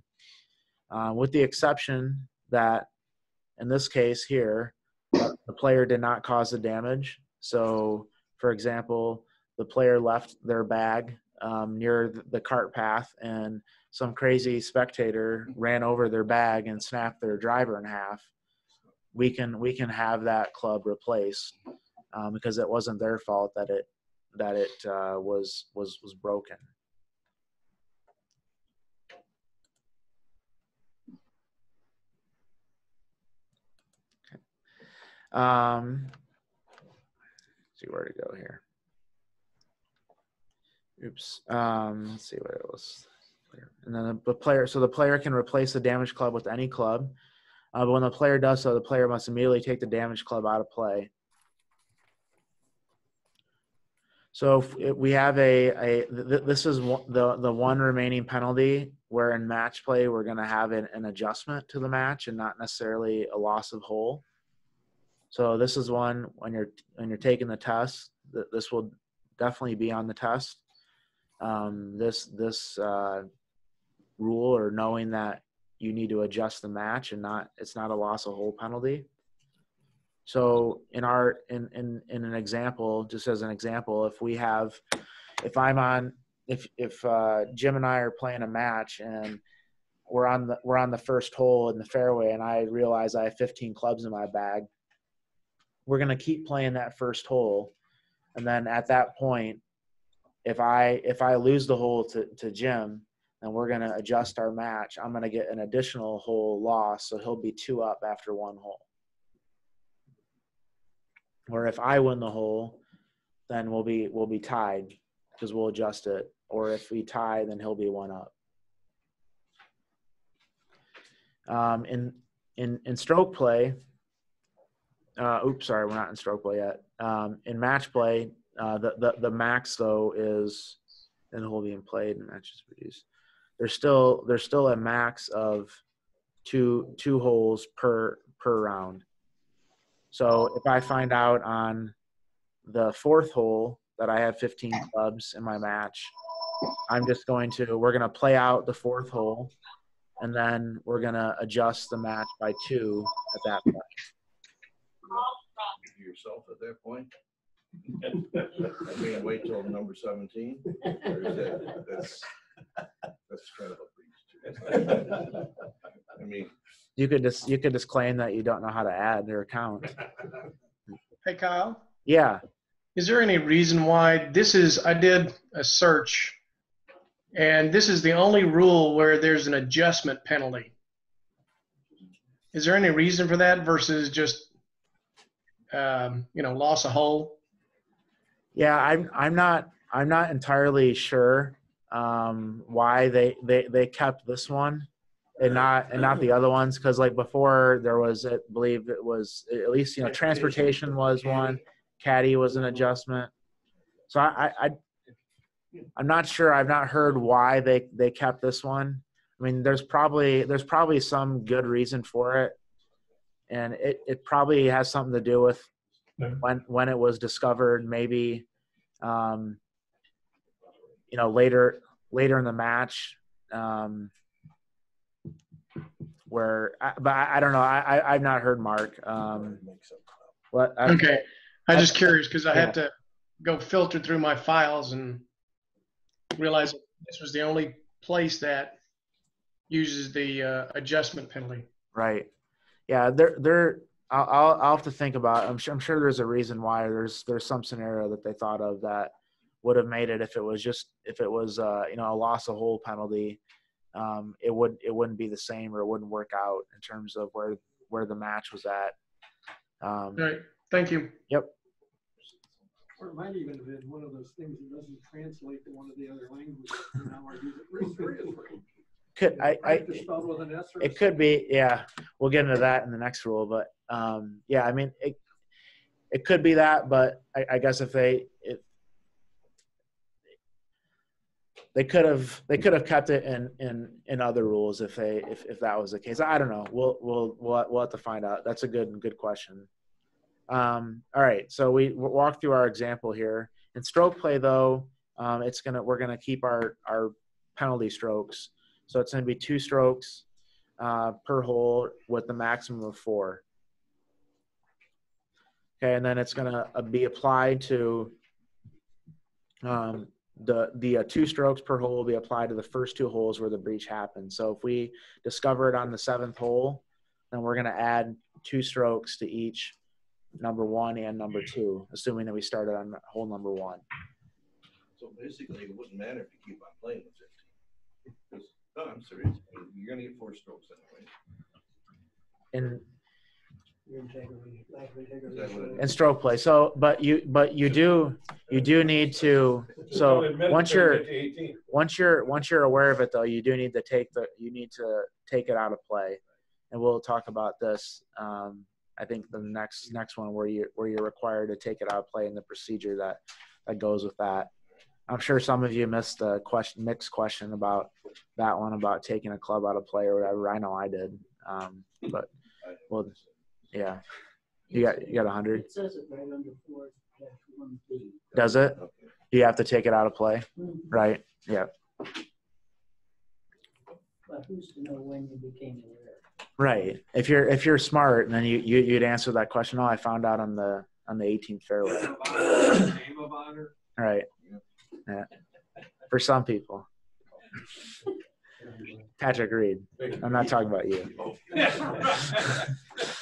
with the exception that in this case here, the player did not cause the damage. So, for example, the player left their bag near the cart path and some crazy spectator ran over their bag and snapped their driver in half. We can have that club replaced because it wasn't their fault that it was broken. Okay. See where to go here. Oops. Let's see what it was. And then the player can replace the damaged club with any club. But when the player does so, the player must immediately take the damaged club out of play. So if we have this is the one remaining penalty where in match play we're going to have an adjustment to the match and not necessarily a loss of hole. So this is one when you're taking the test. This will definitely be on the test. This rule, or knowing that you need to adjust the match and it's not a loss of hole penalty. So in an example, just as an example, if Jim and I are playing a match and we're on the first hole in the fairway and I realize I have 15 clubs in my bag, we're going to keep playing that first hole. And then at that point, if I lose the hole to Jim, then we're going to adjust our match. I'm going to get an additional hole loss, so he'll be 2 up after 1 hole. Or if I win the hole, then we'll be tied because we'll adjust it. Or if we tie, then he'll be 1 up. In stroke play, we're not in stroke play yet. In match play, the max though is in the hole being played and matches produced. There's still a max of two holes per round. So if I find out on the 4th hole that I have 15 clubs in my match, we're going to play out the 4th hole, and then we're going to adjust the match by 2 at that point. Yourself at that point? I mean, wait till number 17? Or is that's kind of a breach too. I mean, you could just claim that you don't know how to add or count. Hey, Kyle. Yeah. Is there any reason why I did a search, and this is the only rule where there's an adjustment penalty. Is there any reason for that versus just, loss of hole? Yeah, I'm not entirely sure why they kept this one and not the other ones, because like before there was, I believe it was at least transportation was one, caddy was an adjustment. So I'm not sure. I've not heard why they kept this one. I mean, there's probably some good reason for it, and it probably has something to do with when it was discovered. Maybe, later in the match, but I don't know. I've not heard Mark. Okay, I'm just curious because I had to go filter through my files and realize this was the only place that uses the adjustment penalty. Right. Yeah. I'll have to think about it. I'm sure there's a reason why. There's some scenario that they thought of that would have made it if it was a loss of hole penalty. It wouldn't be the same, or it wouldn't work out in terms of where the match was at. All right. Thank you. Yep. Or it might even have been one of those things that doesn't translate to one of the other languages. Or use it very seriously. It could be. Yeah, we'll get into that in the next rule. But yeah, I mean, it could be that. But I guess if they could have kept it in other rules if that was the case. I don't know. We'll have to find out. That's a good question. All right, so we walk through our example here. In stroke play, though, we're gonna keep our penalty strokes. So it's gonna be 2 strokes per hole with the maximum of 4. Okay, and then it's gonna be applied to the 2 strokes per hole will be applied to the first 2 holes where the breach happened. So if we discover it on the 7th hole, then we're gonna add 2 strokes to each number 1 and number 2, assuming that we started on hole number 1. So basically, it wouldn't matter if you keep on playing with 15. No, I'm serious. You're going to get 4 strokes anyway. In stroke play. So, but you do need to. So once you're aware of it, though, you do need to take it out of play, and we'll talk about this. I think the next one where you're required to take it out of play and the procedure that goes with that. I'm sure some of you missed the mixed question about that one about taking a club out of play or whatever. I know I did, but well, yeah. You got 100. It says it right under 4-1B. Does it? Do you have to take it out of play? Mm-hmm. Right. Yeah. But who's to know when you became aware? Right. If you're smart, then you'd answer that question. Oh, I found out on the 18th fairway. Name of honor. Right. Yeah. For some people. Patrick Reed. I'm not talking about you.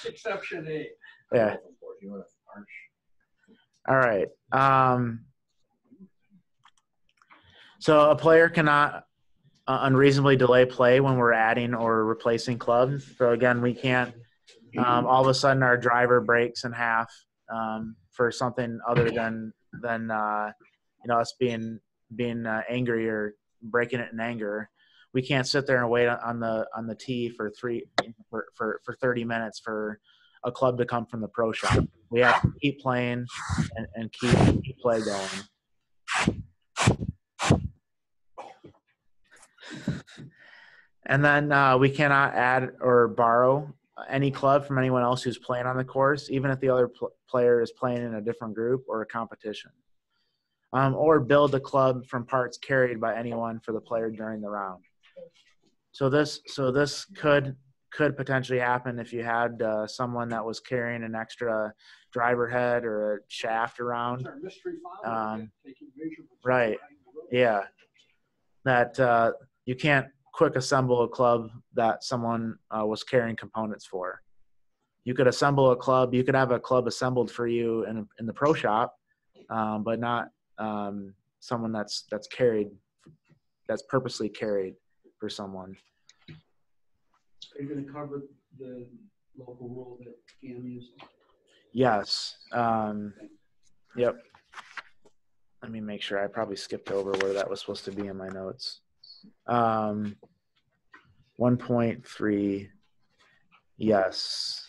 Exception A. Yeah. All right. So a player cannot unreasonably delay play when we're adding or replacing clubs. So again, we can't all of a sudden our driver breaks in half for something other than us being angry or breaking it in anger. We can't sit there and wait on the tee for 30 minutes for a club to come from the pro shop. We have to keep playing and keep play going. And then we cannot add or borrow any club from anyone else who's playing on the course, even if the other player is playing in a different group or a competition. Or build a club from parts carried by anyone for the player during the round. So this could potentially happen if you had someone that was carrying an extra driver head or a shaft around. Right. Yeah. That you can't quick assemble a club that someone was carrying components for. You could assemble a club. You could have a club assembled for you in the pro shop, but not someone that's purposely carried for someone. Are you going to cover the local rule that GAM uses? Yes. Yep. Let me make sure. I probably skipped over where that was supposed to be in my notes. 1.3. Yes.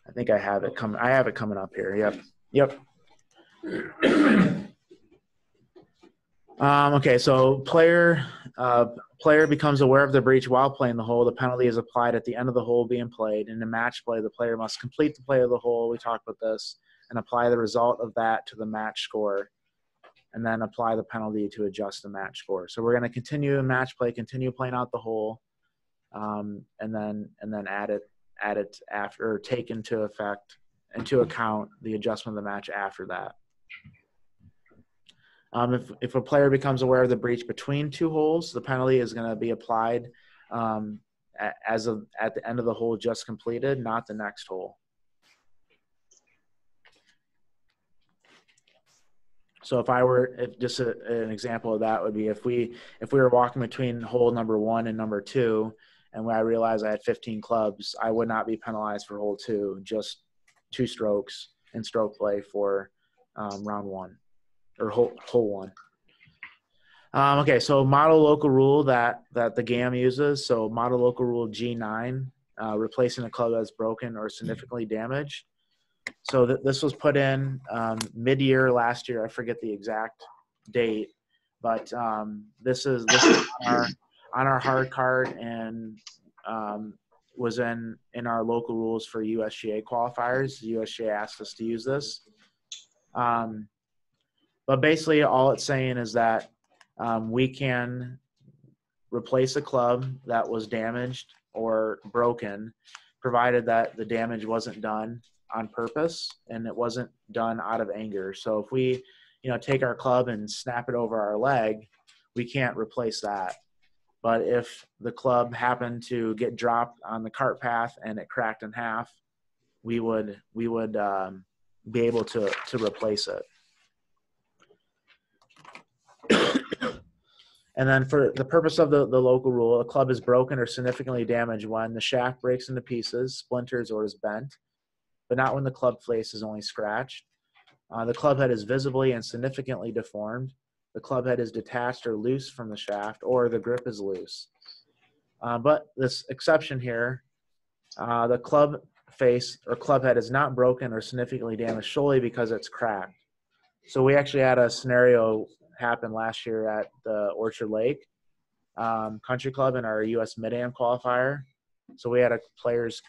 I think I have it coming. I have it coming up here. Yep. Okay, so player becomes aware of the breach while playing the hole. The penalty is applied at the end of the hole being played. In a match play, the player must complete the play of the hole. We talked about this, and apply the result of that to the match score, and then apply the penalty to adjust the match score. So we're going to continue in match play, continue playing out the hole, and then add it after, or take into account the adjustment of the match after that. If a player becomes aware of the breach between two holes, the penalty is going to be applied at the end of the hole just completed, not the next hole. So just an example of that would be if we were walking between hole number 1 and number 2, and when I realized I had 15 clubs, I would not be penalized for hole 2, just 2 strokes in stroke play for round 1. Or hole 1. Okay, so model local rule that the GAM uses. So model local rule G9, replacing a club that's broken or significantly damaged. So this was put in mid-year last year. I forget the exact date, but this is on our hard card, and was in our local rules for USGA qualifiers. The USGA asked us to use this. But basically, all it's saying is that we can replace a club that was damaged or broken, provided that the damage wasn't done on purpose and it wasn't done out of anger. So if we, take our club and snap it over our leg, we can't replace that. But if the club happened to get dropped on the cart path and it cracked in half, we would be able to replace it. And then for the purpose of the local rule, a club is broken or significantly damaged when the shaft breaks into pieces, splinters, or is bent, but not when the club face is only scratched. The club head is visibly and significantly deformed. The club head is detached or loose from the shaft, or the grip is loose. But this exception here, the club face or club head is not broken or significantly damaged solely because it's cracked. So we actually had a scenario happen last year at the Orchard Lake Country Club in our US Mid-Am qualifier. So we had a player's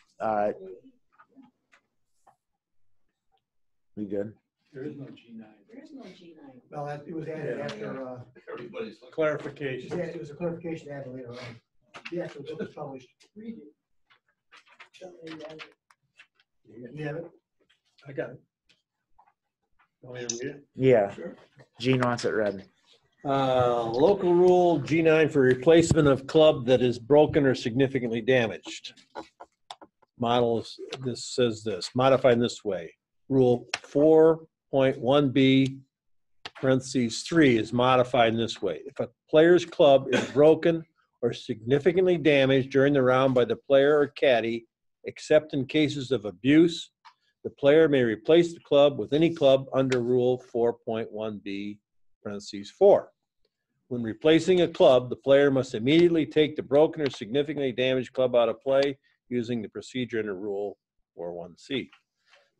we good? There is no G9. There is no G9. Well, it was added after, Everybody's looking. Clarification. it was a clarification added later on. The actual book was published. Read it. Somebody has it. You have it? I got it. Want me to read it? Yeah. Sure. Gene wants it read. Local rule G9 for replacement of club that is broken or significantly damaged. This says this, modified in this way. Rule 4.1b parentheses 3 is modified in this way. If a player's club is broken or significantly damaged during the round by the player or caddy, except in cases of abuse, the player may replace the club with any club under Rule 4.1b parentheses 4. When replacing a club, the player must immediately take the broken or significantly damaged club out of play using the procedure under Rule 4.1c.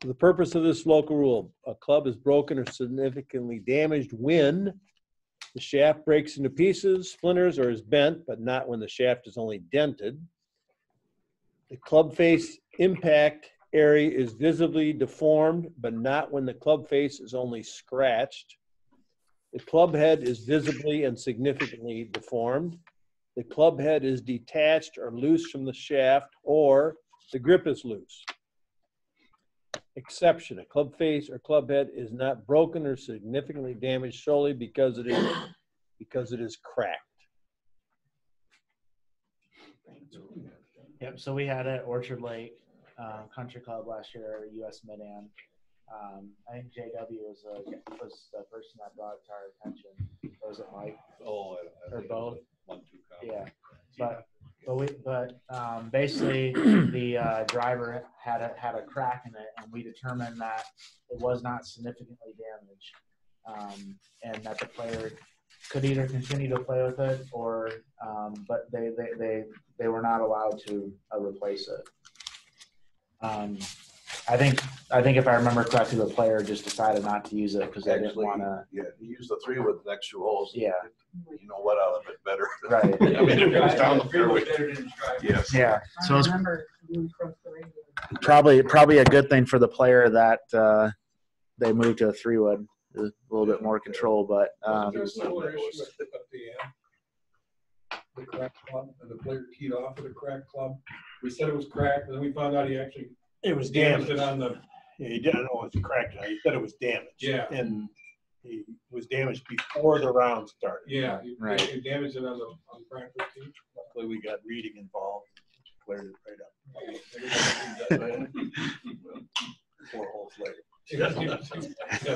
For the purpose of this local rule, a club is broken or significantly damaged when the shaft breaks into pieces, splinters, or is bent, but not when the shaft is only dented. The club face impact area is visibly deformed, but not when the club face is only scratched. The club head is visibly and significantly deformed. The club head is detached or loose from the shaft, or the grip is loose. Exception, a club face or club head is not broken or significantly damaged solely because it is cracked. Yep. So we had it at Orchard Lake Country Club last year, US Mid-Am. I think JW was the person that brought it to our attention. Or was it Mike? Oh, or both? 1-2 Yeah, but basically the driver had a crack in it, and we determined that it was not significantly damaged, and that the player could either continue to play with it, or but they were not allowed to replace it. I think if I remember correctly, the player just decided not to use it because they didn't Actually, want to. yeah, he used the 3 with the next 2 holes. Yeah. You know what, out of it better. Right. I mean, it goes down the fairway. Yes. Yeah. So it's probably a good thing for the player that they moved to a 3-wood. A little bit more control, but Wasn't there a similar issue at the crack club, and the player teed off with a crack club? We said it was cracked, and then we found out he actually It was damaged damaged. it on the. Yeah, he didn't know it was cracked. He said it was damaged. Yeah. And he was damaged before the round started. Yeah, Right. he damaged it on practice tee. Luckily, we got reading involved. Cleared it right up. 4 holes later. Yeah,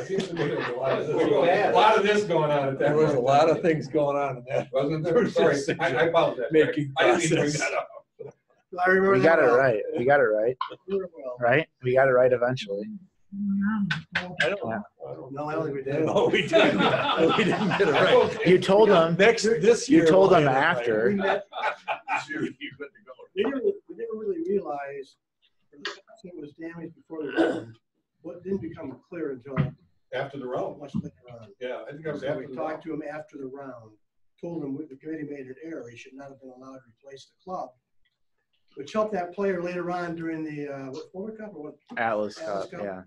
seems to me there was a lot of this going on at that. There was a lot of things going on in that. Wasn't there? Sorry, I apologize. Making I didn't even bring process. that up. I remember we that got it well. right. We got it right. Well. Right? We got it right eventually. I don't know. No, I don't think we did. No, we didn't. We didn't get it right. You told them This you year. told we'll them have it right. after. We never really realized it was damaged before the round. What didn't become clear until After the round. much later on. Yeah, I think I was So after we the talked round. to him after the round, told him the committee made an error. He should not have been allowed to replace the club, which helped that player later on during the what Florida Cup or what Atlas Atlas Cup, yeah.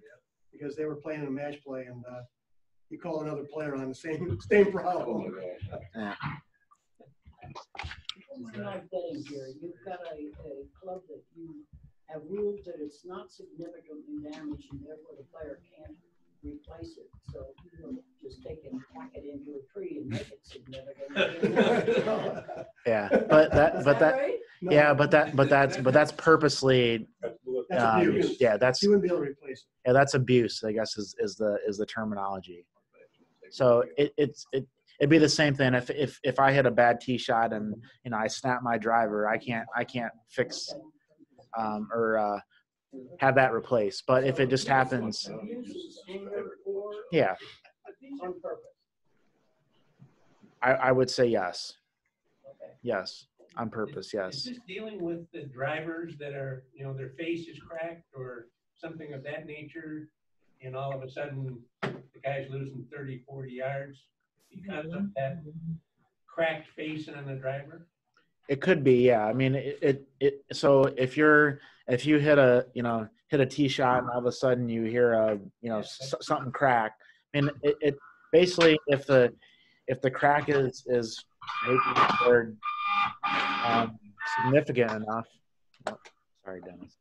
because they were playing a match play and he called another player on the same problem. Yeah. What am I getting here? You've got a club that you have ruled that it's not significantly damaged and therefore the player can't replace it. So you just take and tack it into a tree and make it significant. Yeah, but that right? yeah, but that's purposely. That's abuse. Yeah, that's You wouldn't be able to replace it. yeah, that's abuse. I guess is the terminology. So it'd be the same thing if I hit a bad tee shot and I snap my driver, I can't fix or have that replaced. But if it just happens, yeah, On purpose. I would say yes. Yes, on purpose, Is yes. this dealing with the drivers that are, their face is cracked or something of that nature, and all of a sudden the guy's losing 30, 40 yards because of that cracked face on the driver? It could be, yeah. I mean, so if you hit a tee shot and all of a sudden you hear something crack, and it basically if the crack is maybe significant enough. Oh, sorry, Dennis.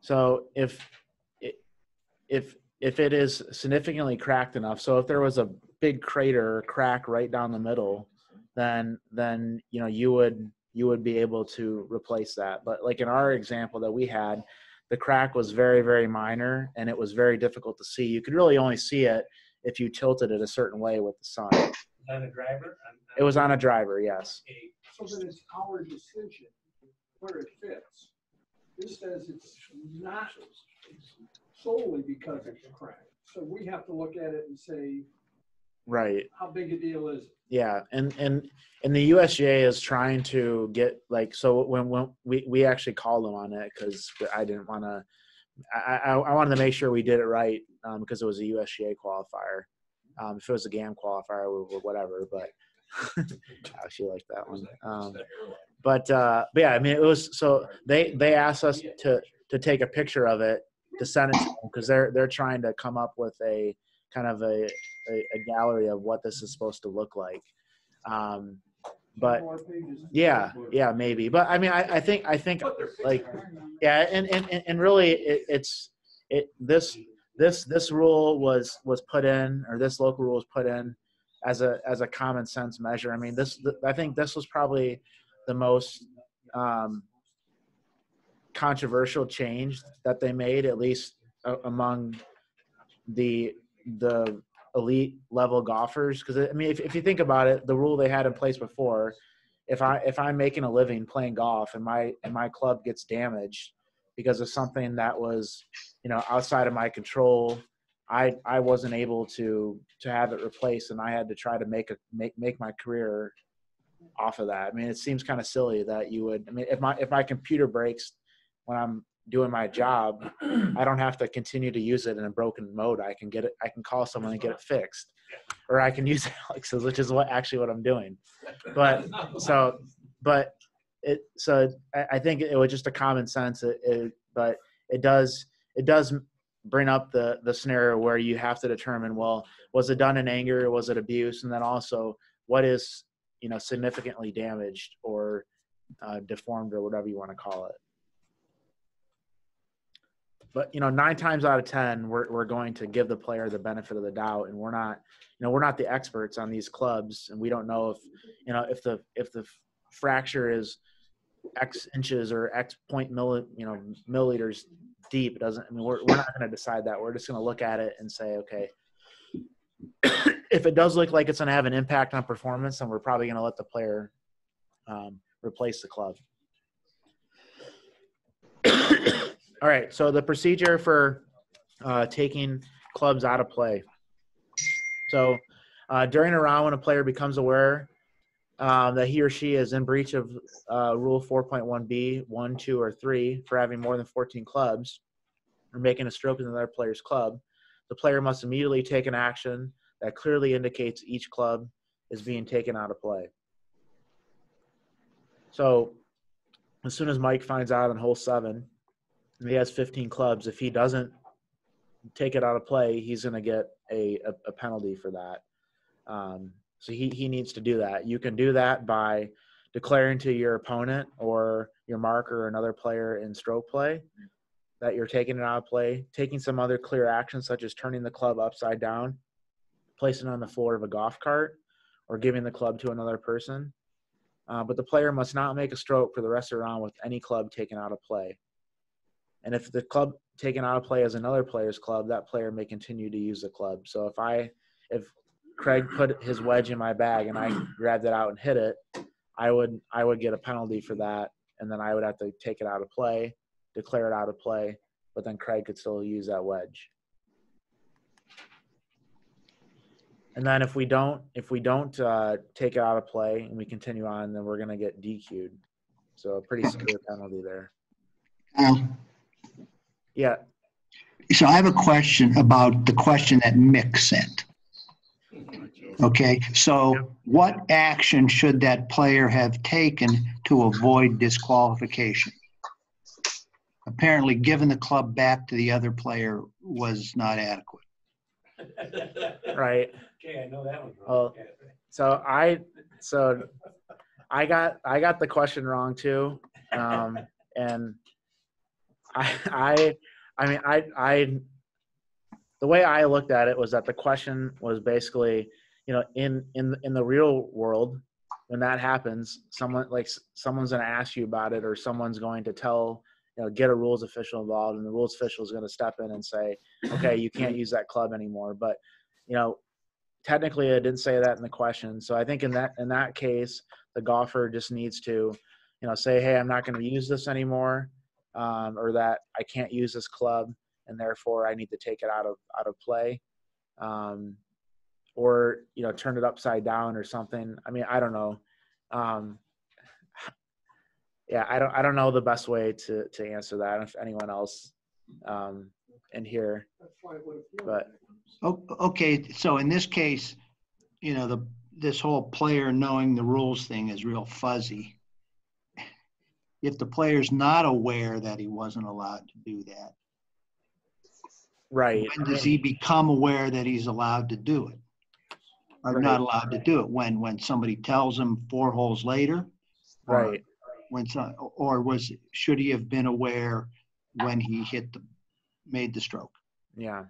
So if it is significantly cracked enough, so if there was a big crater or crack right down the middle, then you would be able to replace that. But like in our example that we had, the crack was very, very minor and it was very difficult to see. You could really only see it if you tilted it a certain way with the sun. On a driver? It was on a driver, yes. So that it's our decision where it fits. This says it's not solely because it's cracked. So we have to look at it and say, Right. how big a deal is it? Yeah, and the USGA is trying to get so when we actually called them on it because I didn't want to. I wanted to make sure we did it right because it was a USGA qualifier. If it was a GAM qualifier or whatever, but I actually like that one. But yeah, I mean it was so they asked us to take a picture of it to send it to them because they're trying to come up with a kind of a gallery of what this is supposed to look like. But yeah, maybe. But I mean, I think like, yeah. And really this rule was put in, or this local rule was put in as a common sense measure. I mean, I think this was probably the most controversial change that they made, at least among the elite level golfers. Because I mean, if you think about it, the rule they had in place before, if I'm making a living playing golf and my club gets damaged because of something that was outside of my control, I wasn't able to have it replaced, and I had to try to make my career off of that. I mean, it seems kind of silly that you would. I mean, if my computer breaks when I'm doing my job, I don't have to continue to use it in a broken mode. I can get it. I can call someone and get it fixed, or I can use Alex's, which is what I'm doing. But I think it was just a common sense. But it does bring up the scenario where you have to determine, well, was it done in anger? Was it abuse? And then also, what is, significantly damaged or deformed or whatever you want to call it. But 9 times out of 10, we're going to give the player the benefit of the doubt, and we're not the experts on these clubs, and we don't know if the fracture is X inches or X milliliters deep. It doesn't. I mean, we're not going to decide that. We're just going to look at it and say, okay, if it does look like it's going to have an impact on performance, then we're probably going to let the player replace the club. All right, so the procedure for taking clubs out of play. So during a round, when a player becomes aware that he or she is in breach of Rule 4.1b, 1, 2, or 3 for having more than 14 clubs or making a stroke in another player's club, the player must immediately take an action that clearly indicates each club is being taken out of play. So as soon as Mike finds out on hole 7, and he has 15 clubs, if he doesn't take it out of play, he's going to get a penalty for that. So he needs to do that. You can do that by declaring to your opponent or your marker or another player in stroke play that you're taking it out of play, taking some other clear action such as turning the club upside down, placing it on the floor of a golf cart, or giving the club to another person. But the player must not make a stroke for the rest of the round with any club taken out of play. And if the club taken out of play is another player's club, that player may continue to use the club. So if Craig put his wedge in my bag and I grabbed it out and hit it, I would get a penalty for that, and then I would have to take it out of play, declare it out of play, but then Craig could still use that wedge. And then if we don't take it out of play and we continue on, then we're going to get DQ'd. So a pretty severe penalty there. Yeah. So I have a question about the question that Mick sent. Okay, so what action should that player have taken to avoid disqualification? Apparently, giving the club back to the other player was not adequate. Right. Okay, I know that one. Well, so I got the question wrong too, and I mean the way I looked at it was that the question was basically, in the real world, when that happens, someone's going to ask you about it, or someone's going to get a rules official involved, and the rules official is going to step in and say, okay, you can't use that club anymore. But, technically it didn't say that in the question. So I think in that case, the golfer just needs to, say, hey, I'm not going to use this anymore, or that I can't use this club, and therefore I need to take it out of play, or turn it upside down or something. I mean, I don't know. Yeah, I don't know the best way to answer that. If anyone else in here, but okay. So in this case, this whole player knowing the rules thing is real fuzzy. If the player's not aware that he wasn't allowed to do that, right? When does he become aware that he's allowed to do it, or not allowed to do it? When somebody tells him 4 holes later, right? Should he have been aware when he made the stroke? Yeah.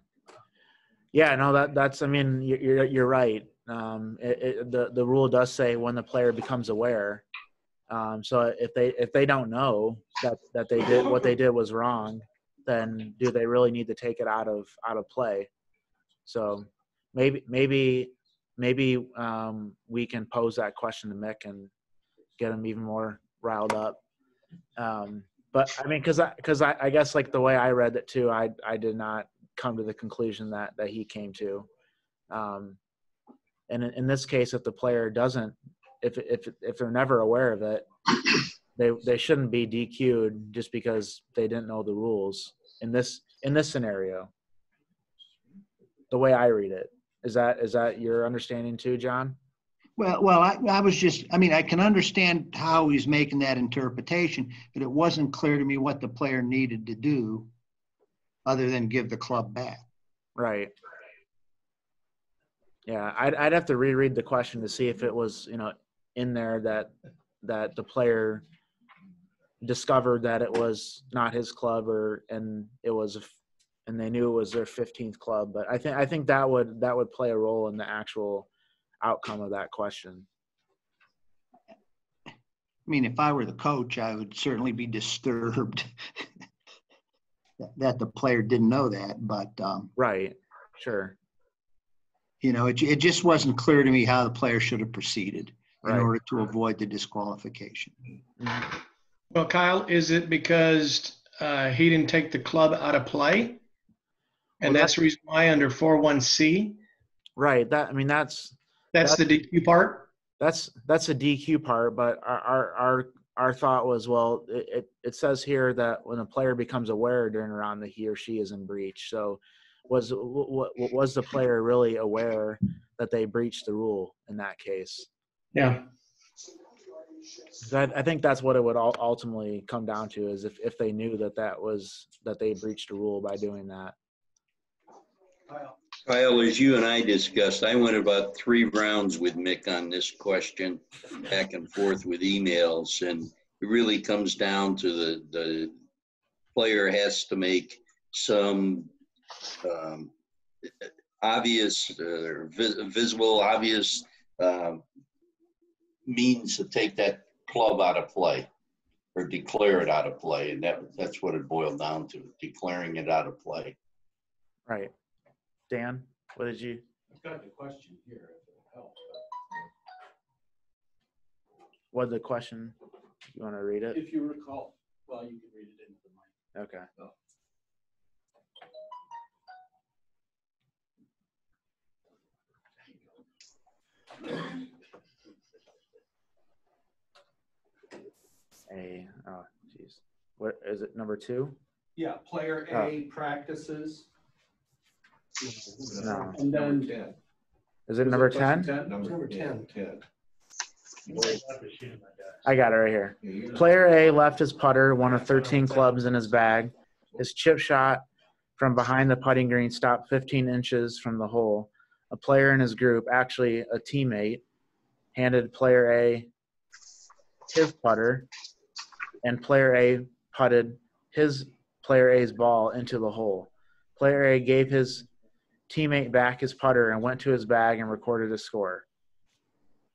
No, that's. I mean, you're right. The rule does say when the player becomes aware. So if they don't know that they did what they did was wrong, then do they really need to take it out of play? So maybe we can pose that question to Mick and get him even more riled up. But I mean, because I guess like the way I read it too, I did not come to the conclusion that he came to. And in this case, if the player doesn't if they're never aware of it, they shouldn't be DQ'd just because they didn't know the rules in this scenario. The way I read it, is that your understanding too, John? Well, I was just, I mean, I can understand how he's making that interpretation, but it wasn't clear to me what the player needed to do other than give the club back. Right. Yeah, I'd have to reread the question to see if it was, in there that the player discovered that it was not his club and they knew it was their 15th club. But I think that would play a role in the actual outcome of that question. I mean, if I were the coach, I would certainly be disturbed that the player didn't know that, but right, sure. It just wasn't clear to me how the player should have proceeded in order to avoid the disqualification. Mm-hmm. Well, Kyle, is it because he didn't take the club out of play? And that's the reason why under 4.1c? Right. That's the DQ part? That's a DQ part, but our thought was, well, it says here that when a player becomes aware during a round that he or she is in breach. So was the player really aware that they breached the rule in that case? Yeah. I think that's what it would ultimately come down to, is if they knew that they breached a rule by doing that. Kyle, as you and I discussed, I went about 3 rounds with Mick on this question, back and forth with emails, and it really comes down to the player has to make some obvious, visible, obvious means to take that club out of play or declare it out of play, and that's what it boiled down to, declaring it out of play. Right. Dan, what did you? I've got the question here, if it helps. What the question? You want to read it? If you recall, well, you can read it into the mic. Okay. Oh. Oh, geez. What is it? Number 2? Yeah, player A practices. No. And then 10. Is it number 10? Number 10. I got it right here. Player A left his putter, one of 13 clubs in his bag. His chip shot from behind the putting green stopped 15 inches from the hole. A player in his group, actually a teammate, handed player A his putter, and player A putted his player A's ball into the hole. Player A gave his teammate back his putter and went to his bag and recorded his score.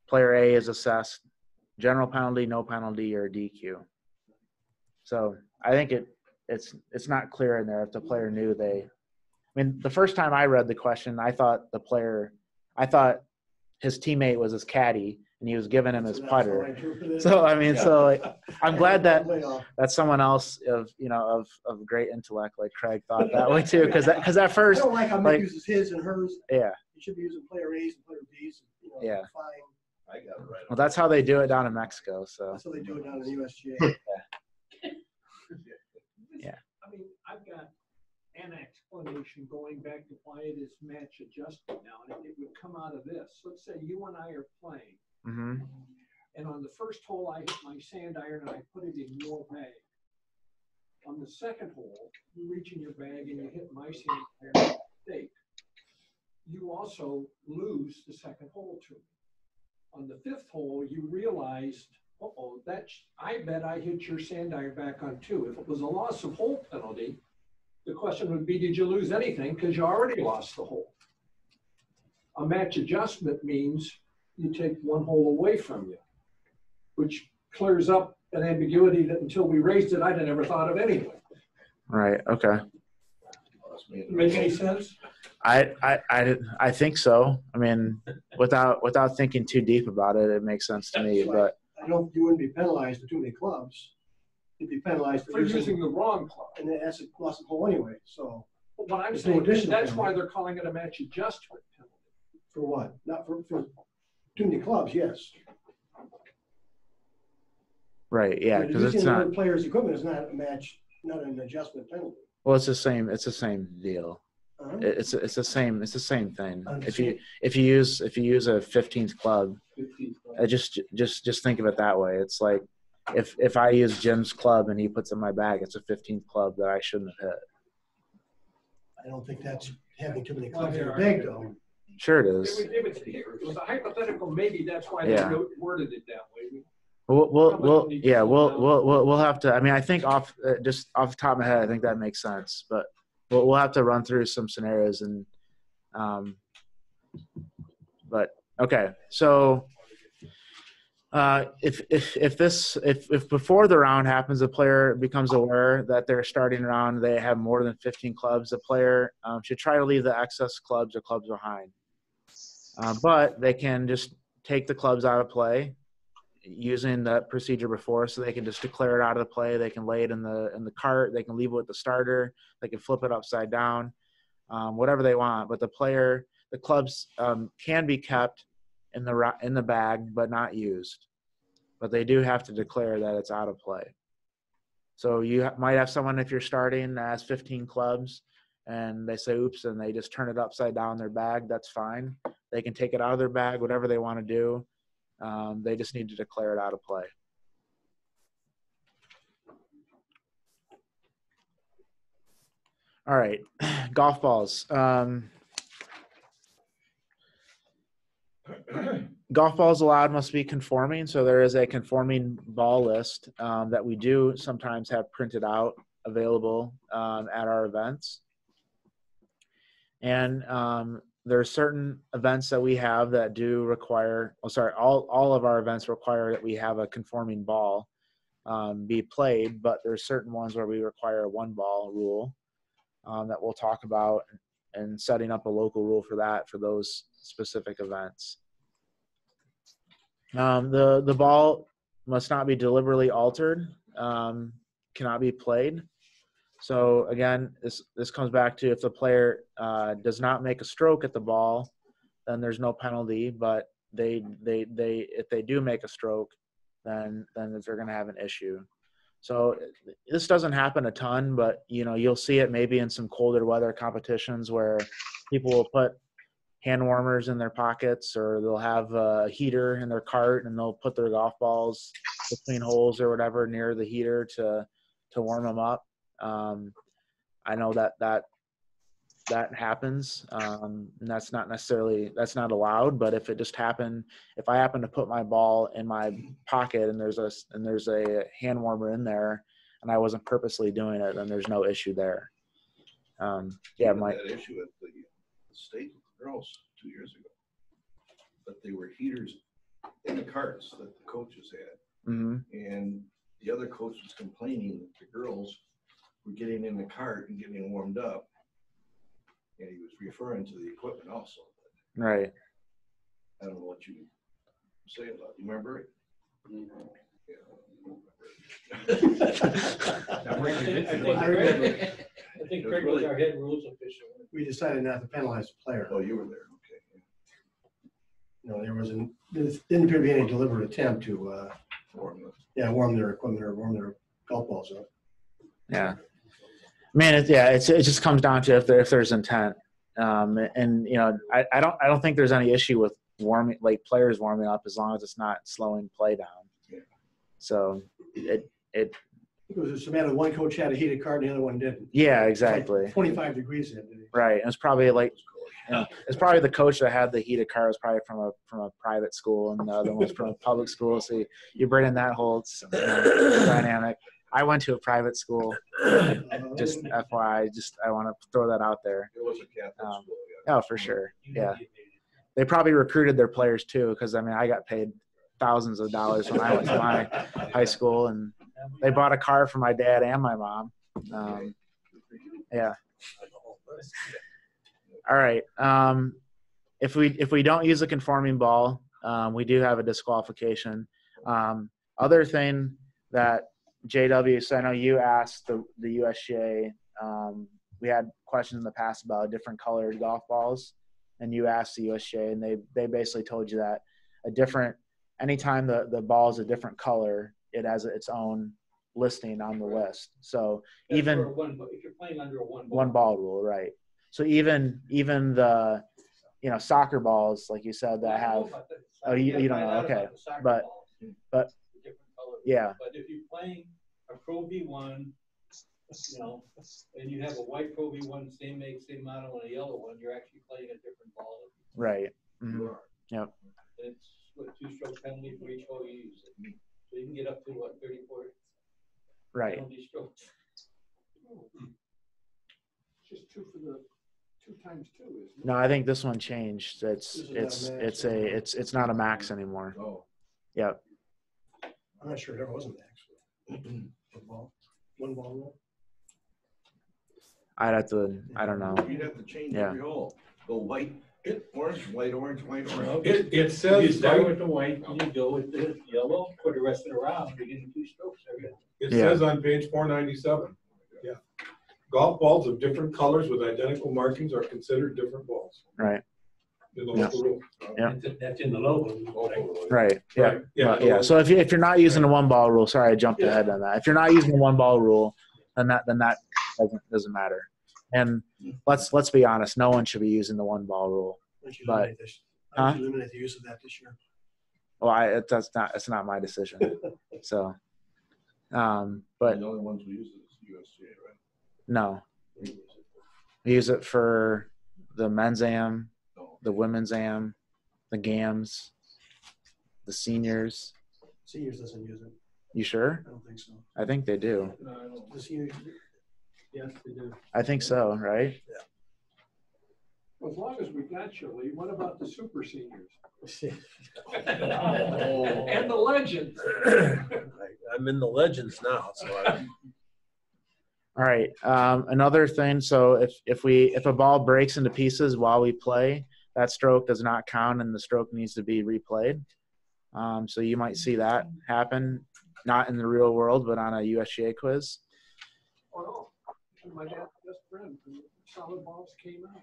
Player A is assessed general penalty, no penalty, or DQ. So I think it's not clear in there if the player knew they. I mean, the first time I read the question, I thought his teammate was his caddy and he was giving him his putter. So I mean, I'm glad that someone else of great intellect like Craig thought that way too, because at first I don't like how Mick uses his and hers. Yeah. He should be using player A's and player B's. Yeah. Fine. I got it right. Well, that's how they do it down in Mexico. So that's how they do it down in the USGA. Yeah. I mean, I've got an explanation going back to why it is match adjustment now, and it would come out of this. Let's say you and I are playing, and on the first hole I hit my sand iron and I put it in your bag. On the second hole, you reach in your bag and you hit my sand iron mistake. You also lose the second hole to me. On the 5th hole, you realized, I bet I hit your sand iron back on 2. If it was a loss of hole penalty, the question would be, did you lose anything? Because you already lost the hole. A match adjustment means you take 1 hole away from you, which clears up an ambiguity that until we raised it, I'd never thought of anyway. Right. Okay. Make any sense? I think so. I mean, without thinking too deep about it, it makes sense to me. But I know you wouldn't be penalized for too many clubs. You'd be penalized for using the wrong club, and that's a loss of hole anyway. So what I'm saying is that's why they're calling it a match adjustment penalty. For what? Not for too many clubs. Yes. Right. Yeah. Because it's Using not. another player's equipment is not a match, not an adjustment penalty. Well, it's the same. It's the same deal. Uh-huh. It's the same. It's the same thing. Understand. If you use a 15th club, 15th club. just think of it that way. It's like if I use Jim's club and he puts it in my bag, it's a 15th club that I shouldn't have hit. I don't think that's having too many clubs in your bag, though. Sure, it is. If it was a hypothetical, maybe that's why they Yeah. worded it that way. We'll have to. I mean, I think just off the top of my head, I think that makes sense. But we'll have to run through some scenarios and. But okay, so if before the round happens, the player becomes aware that they're starting a round, they have more than 15 clubs. The player should try to leave the excess clubs or clubs behind. But they can just take the clubs out of play using that procedure before, so they can just declare it out of the play. They can lay it in the cart. They can leave it with the starter. They can flip it upside down, whatever they want. But the clubs can be kept in the bag, but not used. But they do have to declare that it's out of play. So you might have someone, if you're starting, that has 15 clubs, and they say, oops, and they just turn it upside down in their bag. That's fine. They can take it out of their bag, whatever they want to do. They just need to declare it out of play. All right, golf balls. Golf balls allowed must be conforming. So there is a conforming ball list that we do sometimes have printed out available at our events. And there are certain events that we have that do require, all of our events require that we have a conforming ball be played, but there's certain ones where we require a one ball rule that we'll talk about, and setting up a local rule for that for those specific events. The ball must not be deliberately altered, cannot be played. So again, this comes back to, if the player does not make a stroke at the ball, then there's no penalty. But if they do make a stroke, then they're going to have an issue. So this doesn't happen a ton, but you'll see it maybe in some colder weather competitions where people will put hand warmers in their pockets, or they'll have a heater in their cart and they'll put their golf balls between holes or whatever near the heater to warm them up. I know that happens, and that's not allowed. But if I happen to put my ball in my pocket and there's a hand warmer in there, and I wasn't purposely doing it, then there's no issue there. That issue at the state with the girls 2 years ago, but they were heaters in the carts that the coaches had, and the other coach was complaining that the girls were getting in the cart and getting warmed up, and he was referring to the equipment also. Right. I don't know what you say about it. You remember it? I think Craig was our head rules official. We decided not to penalize the player. Oh, you were there. Okay. There didn't appear to be any deliberate attempt to warm their equipment or warm their golf balls up. Yeah. I mean, it just comes down to if there's intent. I don't think there's any issue with players warming up, as long as it's not slowing play down. Yeah. So it was just a matter of one coach had a heated cart and the other one didn't. Yeah, exactly. Like 25 degrees in. Right. It was probably it's probably the coach that had the heated car was probably from a private school, and the other one was from a public school. So you bring in that whole dynamic. I went to a private school. Just FYI, I want to throw that out there. It was a Catholic school. Oh, for sure. Yeah. They probably recruited their players too, because I got paid thousands of dollars when I went to my high school, and they bought a car for my dad and my mom. Yeah. All right. If we don't use a conforming ball, we do have a disqualification. Other thing that JW, so I know you asked the USGA, we had questions in the past about different colored golf balls, and you asked the USGA, and they basically told you that anytime the ball is a different color, it as its own listing on the list. So That's even for if you're playing under a one ball rule, right? So even the soccer balls, like you said, that have you don't know, okay, but yeah, but if you're playing a Pro V1, and you have a white Pro V1, same make, same model, and a yellow one, you're actually playing a different ball. Right. Mm-hmm. Yep. It's what 2-stroke penalty for each hole you use. So you can get up to 34 right penalty strokes. Just 2 for the 2 times 2, isn't it? No, I think this one changed. It's not a max anymore. Oh. Yep. I'm not sure it ever was a max. One ball rule. I don't know. You'd have to change Yeah. every hole. Go white, orange, white, orange, white, Well, orange. it says you start with the white, and you go with the yellow for the rest of the round. You're getting 2 strokes every. It says on page 497. Yeah. Golf balls of different colors with identical markings are considered different balls. Right. In the local rule. Yeah. That's in the logo. Right. Yeah. Right. Yeah. Yeah. So if you're not using the one ball rule, sorry, I jumped ahead on that. If you're not using the one ball rule, then that doesn't matter. And let's be honest, no one should be using the one ball rule. But eliminate the use of that this year. Well, it's not my decision. So, but the only ones we use is USGA, right? no, we use it for the men's AM, the women's AM, the GAMs, the seniors. Seniors doesn't use it. You sure? I don't think so. I think they do. The seniors, Yes, they do. I think so, right? yeah. Well, as long as we got you, Lee, what about the super seniors? Oh. And the legends. I'm in the legends now, so All right. Another thing. So if a ball breaks into pieces while we play, that stroke does not count, and the stroke needs to be replayed. So you might see that happen, not in the real world, but on a USGA quiz. Oh, no. My dad's best friend, solid balls came out.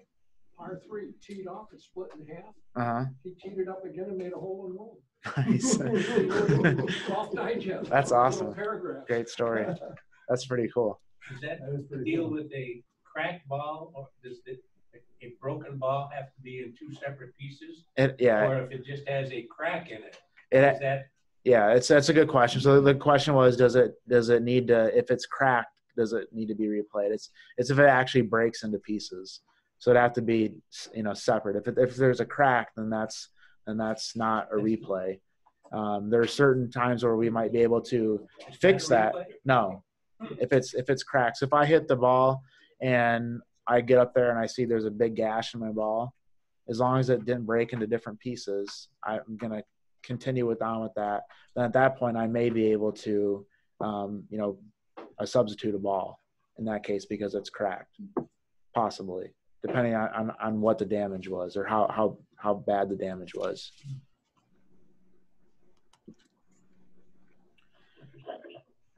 Par 3, teed off and split in half. He teed it up again and made a hole in one. Nice. Golf Digest. That's awesome. Paragraph. Great story. That's pretty cool. Does that deal with a cracked ball, or does a broken ball have to be in 2 separate pieces? Yeah. Or if it just has a crack in it? Yeah, that's a good question. So the question was, does it need to, if it's cracked, does it need to be replayed? It's if it actually breaks into pieces. So it'd have to be, separate. If there's a crack, then that's not a replay. There are certain times where we might be able to fix that. No, if it's cracked. So if I hit the ball and I get up there and I see there's a big gash in my ball, as long as it didn't break into different pieces, I'm gonna continue on with that. Then at that point, I may be able to, substitute a ball in that case because it's cracked, possibly, depending on what the damage was or how bad the damage was.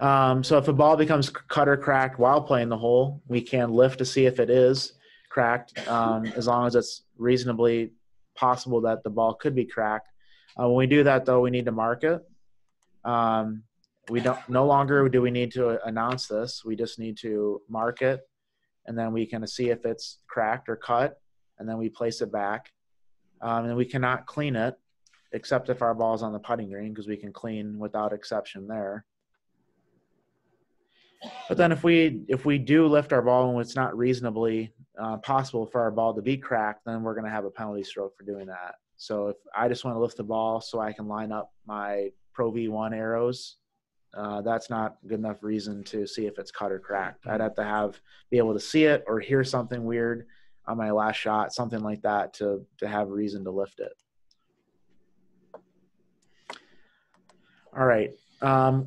So if a ball becomes cut or cracked while playing the hole, we can lift to see if it is cracked, as long as it's reasonably possible that the ball could be cracked. When we do that, though, we need to mark it. No longer do we need to announce this. We just need to mark it, and then we can see if it's cracked or cut, and then we place it back. And we cannot clean it, except if our ball's on the putting green, because we can clean without exception there. But then if we do lift our ball and it's not reasonably possible for our ball to be cracked, then we're going to have a penalty stroke for doing that. So if I just want to lift the ball so I can line up my Pro V1 arrows, that's not good enough reason to see if it's cut or cracked. I'd have to be able to see it or hear something weird on my last shot, something like that, to have reason to lift it. All right.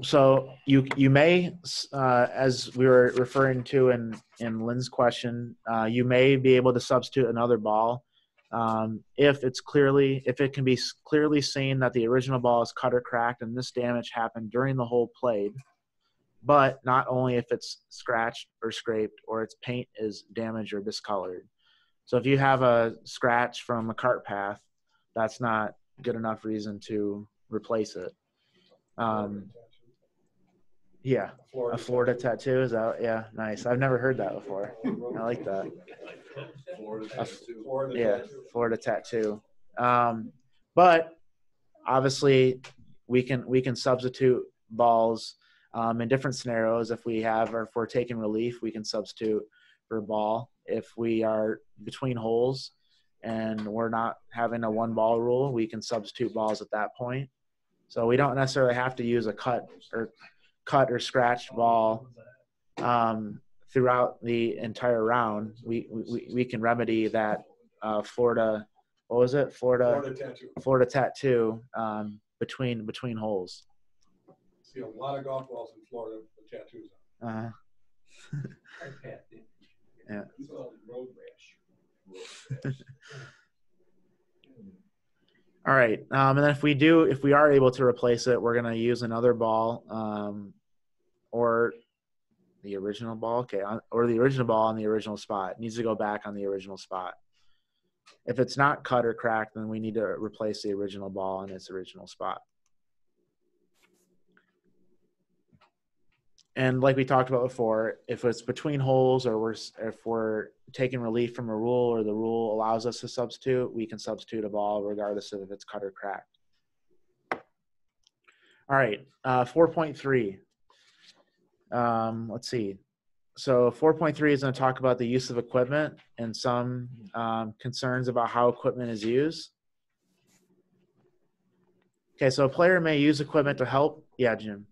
So you may, as we were referring to in Lynn's question, you may be able to substitute another ball if it can be clearly seen that the original ball is cut or cracked and this damage happened during the hole played, but not only if it's scratched or scraped or its paint is damaged or discolored. So if you have a scratch from a cart path, that's not good enough reason to replace it. Yeah, a Florida tattoo is out. Yeah, nice. I've never heard that before. I like that. Florida tattoo. But obviously, we can substitute balls in different scenarios. If we're taking relief, we can substitute for a ball. If we are between holes and we're not having a one ball rule, we can substitute balls at that point. So we don't necessarily have to use a cut or scratched ball throughout the entire round. We can remedy that Florida, what was it? Florida tattoo between holes. See a lot of golf balls in Florida with tattoos on. Yeah. Road rash. All right. And then if we are able to replace it, we're going to use another ball or the original ball. Okay. Or the original ball on the original spot. It needs to go back on the original spot. If it's not cut or cracked, then we need to replace the original ball in its original spot. And like we talked about before, if it's between holes or if we're taking relief from a rule or the rule allows us to substitute, we can substitute a ball regardless of if it's cut or cracked. All right, 4.3. Let's see. So 4.3 is going to talk about the use of equipment and some concerns about how equipment is used. Okay, so a player may use equipment to help. Yeah, Jim.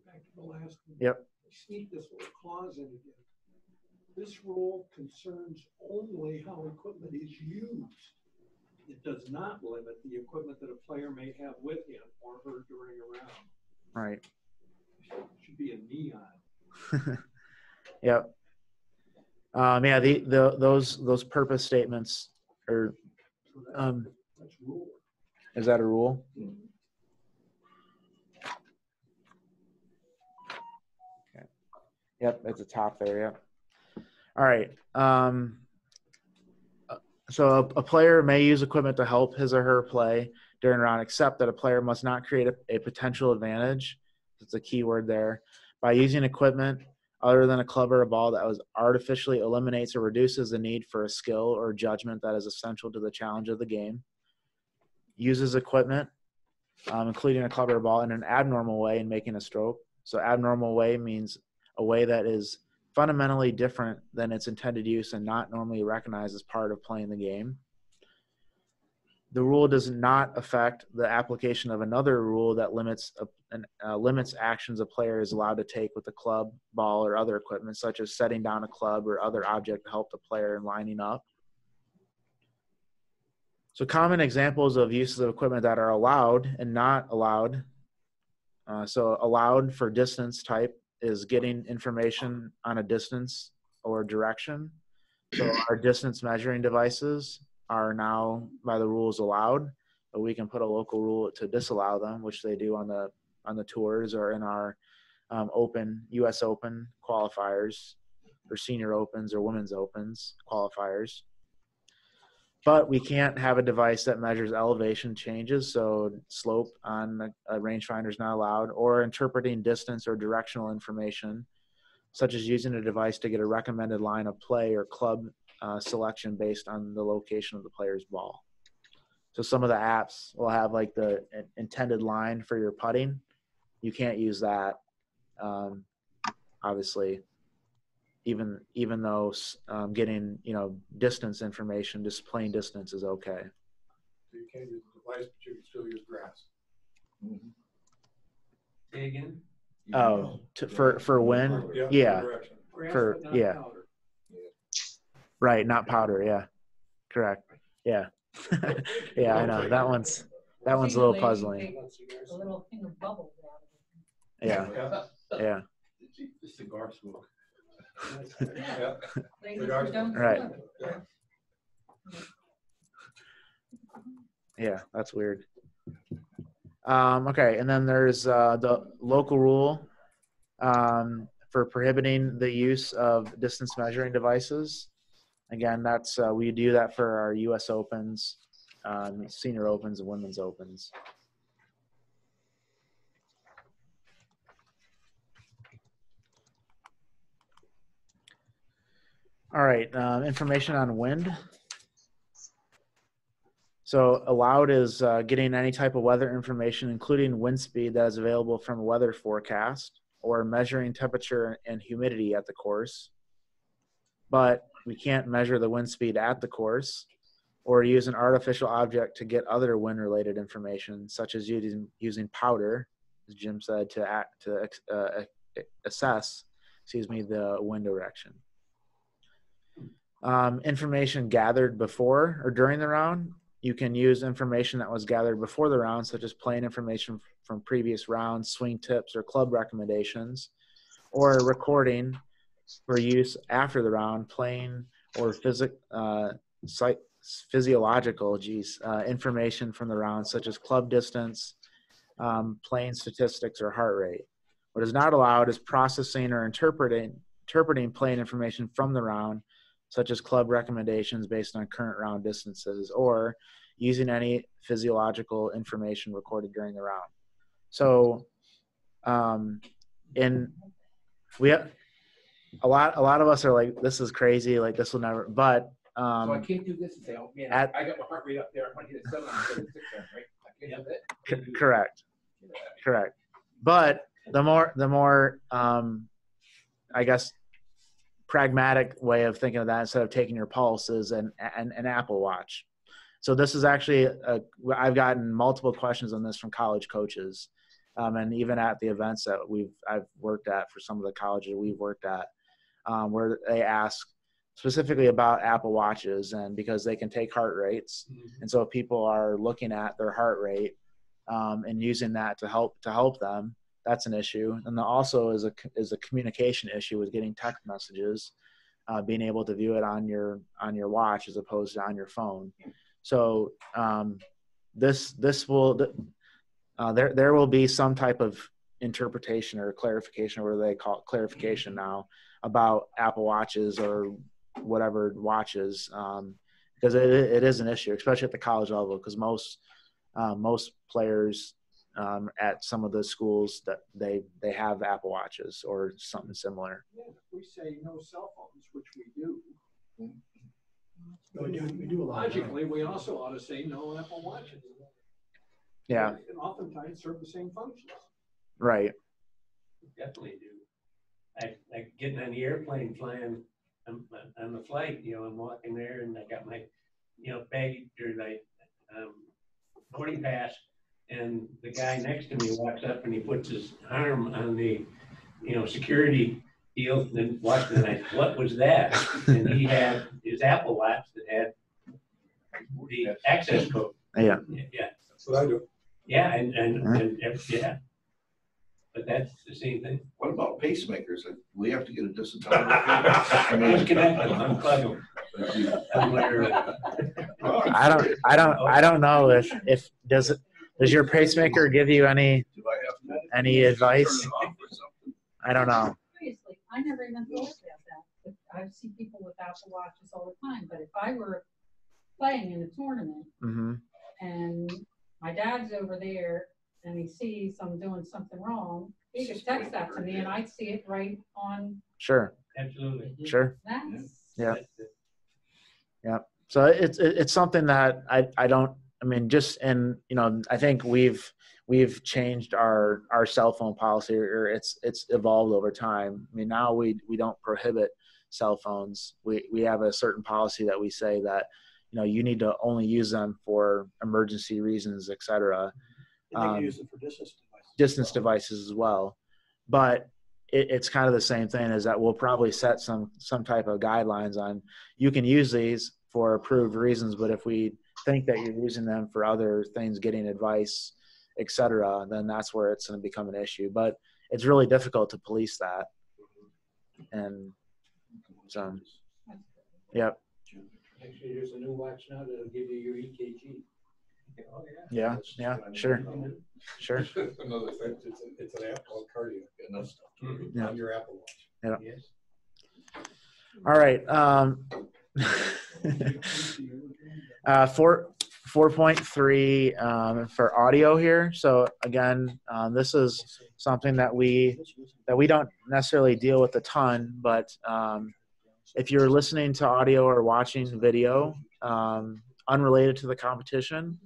Back to the last one. Yep. Sneak this little clause in again. This rule concerns only how equipment is used. It does not limit the equipment that a player may have with him or her during a round. Right. It should be a neon. Yep. Yeah, those purpose statements are. That's rule. Is that a rule? Okay. Yep, at the top there. Yep. All right. So a player may use equipment to help his or her play during a round, except that a player must not create a potential advantage. That's a key word there. By using equipment other than a club or a ball that artificially eliminates or reduces the need for a skill or judgment that is essential to the challenge of the game. Uses equipment, including a club or a ball, in an abnormal way in making a stroke. So abnormal way means a way that is fundamentally different than its intended use and not normally recognized as part of playing the game. The rule does not affect the application of another rule that limits actions a player is allowed to take with a club, ball, or other equipment, such as setting down a club or other object to help the player in lining up. So common examples of uses of equipment that are allowed and not allowed. So allowed for distance type is getting information on a distance or direction. So our distance measuring devices are now by the rules allowed, but we can put a local rule to disallow them, which they do on the tours or in our US Open qualifiers or senior opens or women's opens qualifiers. But we can't have a device that measures elevation changes, so slope on a rangefinder is not allowed, or interpreting distance or directional information, such as using a device to get a recommended line of play or club selection based on the location of the player's ball. So some of the apps will have like the intended line for your putting. You can't use that, obviously. Even though getting distance information, just plain distance is okay. So you can't use the device, but you can still use grass. Mm-hmm. Say again? Oh, for wind? Yeah. For yeah. Right, not powder. Yeah, correct. Yeah. Yeah, I know that one's a little puzzling. A little thing of bubbles out Yeah. Yeah. Cigar smoke. Yeah. Right. Yeah, that's weird. Okay, and then there's the local rule for prohibiting the use of distance measuring devices. Again, that's we do that for our US Opens, senior opens, and women's opens. All right, information on wind. So allowed is getting any type of weather information, including wind speed that is available from a weather forecast, or measuring temperature and humidity at the course. But we can't measure the wind speed at the course, or use an artificial object to get other wind-related information, such as using powder, as Jim said, to assess, the wind direction. Information gathered before or during the round. You can use information that was gathered before the round, such as playing information from previous rounds, swing tips, or club recommendations, or recording for use after the round, playing or physiological information from the round, such as club distance, playing statistics, or heart rate. What is not allowed is processing or interpreting playing information from the round, such as club recommendations based on current round distances, or using any physiological information recorded during the round. So, we have a lot of us are like, this is crazy, like this will never. But so I can't do this and say, oh man, I got my heart rate up there. I want to hit a 7 instead of 6, right? I can't do that. Correct. But the more I guess pragmatic way of thinking of that, instead of taking your pulse, is an Apple Watch. So this is actually I've gotten multiple questions on this from college coaches, and even at the events that I've worked at for some of the colleges we've worked at, where they ask specifically about Apple Watches, and because they can take heart rates, and so people are looking at their heart rate and using that to help them. That's an issue, and there also is a communication issue with getting text messages, being able to view it on your watch as opposed to on your phone. So this will there will be some type of interpretation or clarification, or they call it clarification now, about Apple Watches or whatever watches, because it is an issue, especially at the college level, because most players at some of the schools that they have Apple Watches or something similar. Yeah, if we say no cell phones, which we do. We do a lot. Logically, we also ought to say no Apple Watches. Yeah. And oftentimes serve the same functions. Right. Definitely do. I getting on the airplane, flying on the flight, I'm walking there and I got my, baggage or like boarding pass, and the guy next to me walks up and he puts his arm on the, security deal, and then watched, and I, what was that? And he had his Apple Watch that had the access code. Yeah. Yeah. That's what I do. Yeah, and yeah. But that's the same thing. What about pacemakers? We have to get a discipline. I mean, disconnect them, unplug them. I don't know if does your pacemaker give you any advice? I don't know. Seriously, I never even thought about that. I see people with Apple Watches all the time, but if I were playing in a tournament and my dad's over there and he sees I'm doing something wrong, he could text that to me and I'd see it right on. Sure. Absolutely. Sure. Yeah. Yeah. So it's something that I don't. I mean, just and I think we've changed our cell phone policy, or it's evolved over time. I mean, now we don't prohibit cell phones. We have a certain policy that we say that you need to only use them for emergency reasons, etc. And they can use it for distance devices as well. But it's kind of the same thing, is that we'll probably set some type of guidelines on, you can use these for approved reasons, but if we think that you're using them for other things, getting advice, etc., then that's where it's going to become an issue. But it's really difficult to police that. And so, yep. Actually, there's a new watch now that'll give you your EKG. Oh, yeah, sure. Another thing, it's an app called Cardio. Yeah. On your Apple Watch. Yeah. Yes. All right. 4.3 for audio here. So again, this is something that we don't necessarily deal with a ton, but if you're listening to audio or watching video, unrelated to the competition,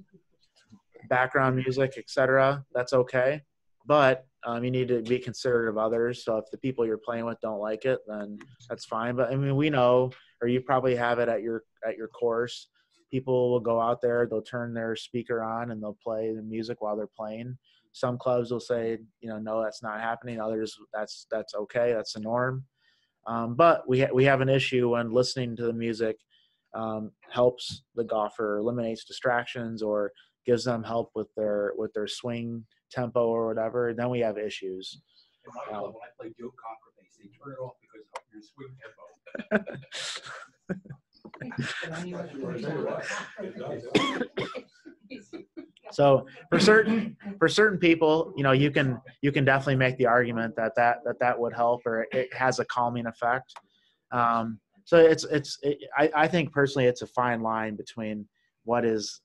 background music, etc., that's okay. But you need to be considerate of others. So if the people you're playing with don't like it, then that's fine. But I mean, we know, or you probably have it at your course. People will go out there, they'll turn their speaker on and they'll play the music while they're playing. Some clubs will say, no, that's not happening. Others, that's okay. That's the norm. But we have an issue when listening to the music helps the golfer, eliminates distractions, or gives them help with their swing tempo or whatever. Then we have issues. In my club, when I play Joe Cocker, they say turn it off because of your swing tempo. So for certain people, you can definitely make the argument that would help, or it has a calming effect. So I think personally it's a fine line between what is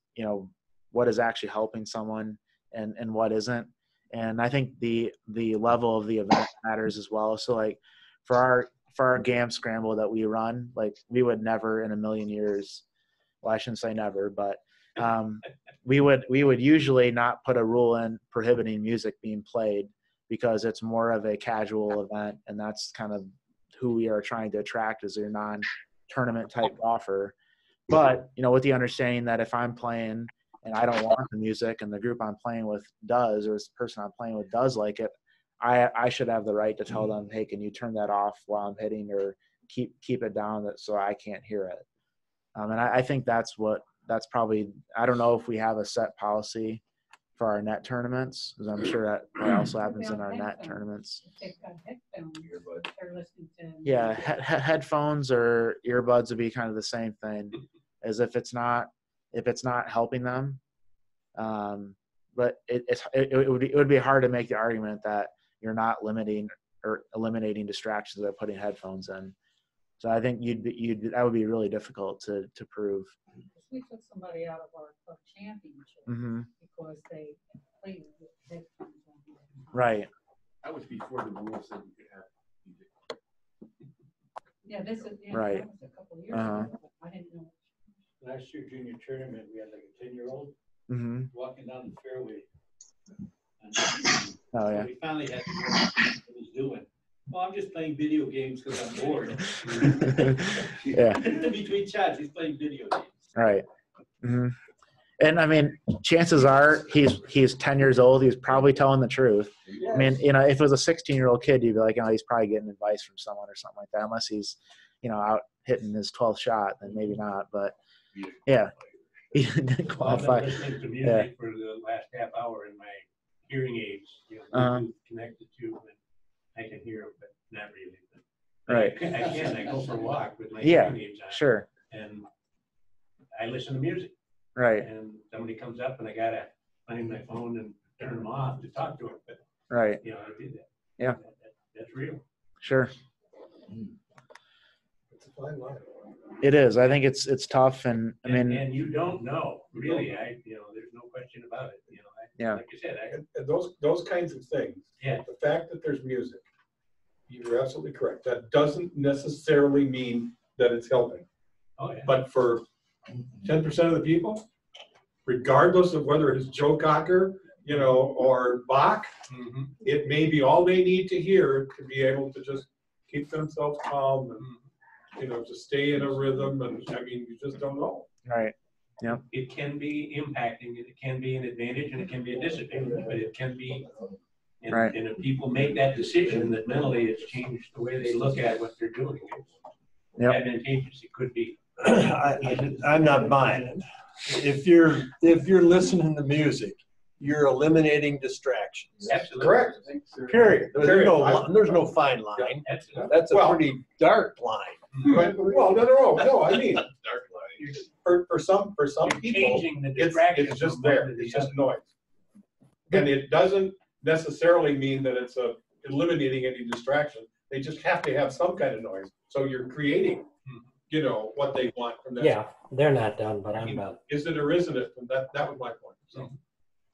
actually helping someone and what isn't. And I think the level of the event matters as well. So like for our GAM scramble that we run, like we would never in a million years, well, I shouldn't say never, but we would usually not put a rule in prohibiting music being played, because it's more of a casual event, and that's kind of who we are trying to attract as your non-tournament type golfer. But with the understanding that if I'm playing and I don't want the music and the group I'm playing with does, or this person I'm playing with does like it, I should have the right to tell them, hey, can you turn that off while I'm hitting, or keep it down so I can't hear it. And I think that's probably, I don't know if we have a set policy for our net tournaments, because I'm sure that also happens in our net tournaments. They've got headphones, they're listening to. Yeah, headphones or earbuds would be kind of the same thing, as if it's not helping them. But it would be hard to make the argument that you're not limiting or eliminating distractions by putting headphones in. So I think that would be really difficult to prove. We took somebody out of our club championship because they played with headphones on. Right. That was before the rules said you could have music. Yeah, this is right. That was a couple of years ago. I didn't know. Last year junior tournament, we had like a 10-year-old walking down the fairway. Oh yeah. So we finally had to know what he was doing. Well, I'm just playing video games because I'm bored. Yeah. Between shots, he's playing video games. Right. And I mean, chances are he's 10 years old. He's probably telling the truth. Yes. I mean, if it was a 16-year-old kid, you'd be like, he's probably getting advice from someone or something like that. Unless he's, out hitting his 12th shot, then maybe not. But yeah, he didn't qualify. I've been listening to music for the last half hour in my hearing aids, connected to, and I can hear it, but not really. But right. I go for a walk with my hearing aids on. Sure. And I listen to music. Right. And somebody comes up and I gotta find my phone and turn them off to talk to them. But right. I did that. Yeah. That's real. Sure. It's a fine line. It is. I think it's tough, and I mean. And you don't know, really. There's no question about it. Yeah. Like I said, and those kinds of things. Yeah. The fact that there's music, you're absolutely correct. That doesn't necessarily mean that it's helping. Oh yeah. But for 10% of the people, regardless of whether it's Joe Cocker, or Bach, it may be all they need to hear to be able to just keep themselves calm and, to stay in a rhythm. And I mean, you just don't know. Right. Yeah. It can be impacting, it can be an advantage, and it can be a disadvantage, but it can be. And, right. And if people make that decision, that mentally it's changed the way they look at what they're doing. It's advantageous. It could be. I'm not buying it. If you're listening to music, you're eliminating distractions. Absolutely. Correct. Period. There's no fine line. That's a pretty dark line. Right. Well, no. I mean, dark line. For some people, it's just there. It's just noise, and it doesn't necessarily mean that it's eliminating any distraction. They just have to have some kind of noise. So you're creating. What they want from that. Yeah, they're not done, but I'm done. Is it or isn't it? And that was my point. So.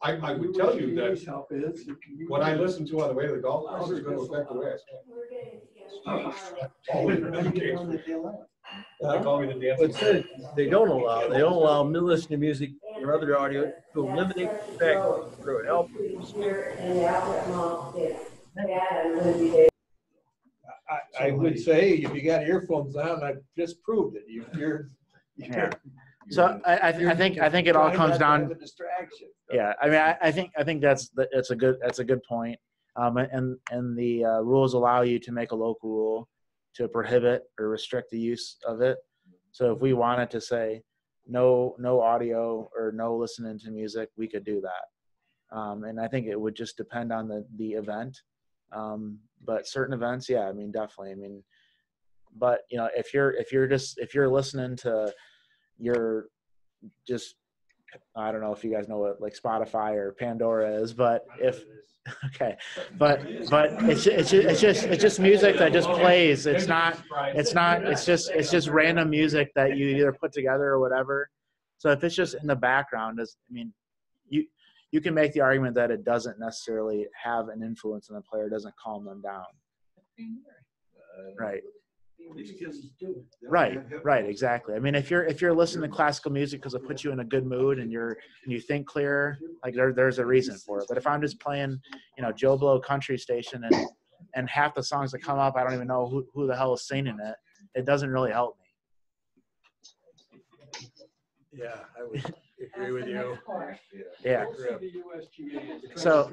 I would tell you GA's that help is, it can be- what I listen to on the way to the golf course is going to affect the way I swing. Always indicates. They call me the dance. But said they don't allow me to listen to music or other audio to eliminate the fact or help. I would say if you got earphones on, I just proved it. Yeah. So I think it all comes down. A distraction. Yeah, I mean, I think that's a good point. And the rules allow you to make a local rule to prohibit or restrict the use of it. So if we wanted to say no audio or no listening to music, we could do that. And I think it would just depend on the event. But certain events, yeah, I mean, definitely. I mean, but you know, if you're listening to your just, I don't know if you guys know what like Spotify or Pandora is, but if okay, but it's just music that just plays. It's just random music that you either put together or whatever. So if it's just in the background, you can make the argument that it doesn't necessarily have an influence on the player, doesn't calm them down. Right. Right, exactly. I mean, if you're listening to classical music because it puts you in a good mood and you think clearer, like there's a reason for it. But if I'm just playing, you know, Joe Blow country station and half the songs that come up, I don't even know who the hell is singing it, it doesn't really help me. Yeah, I would agree with you. Yeah. So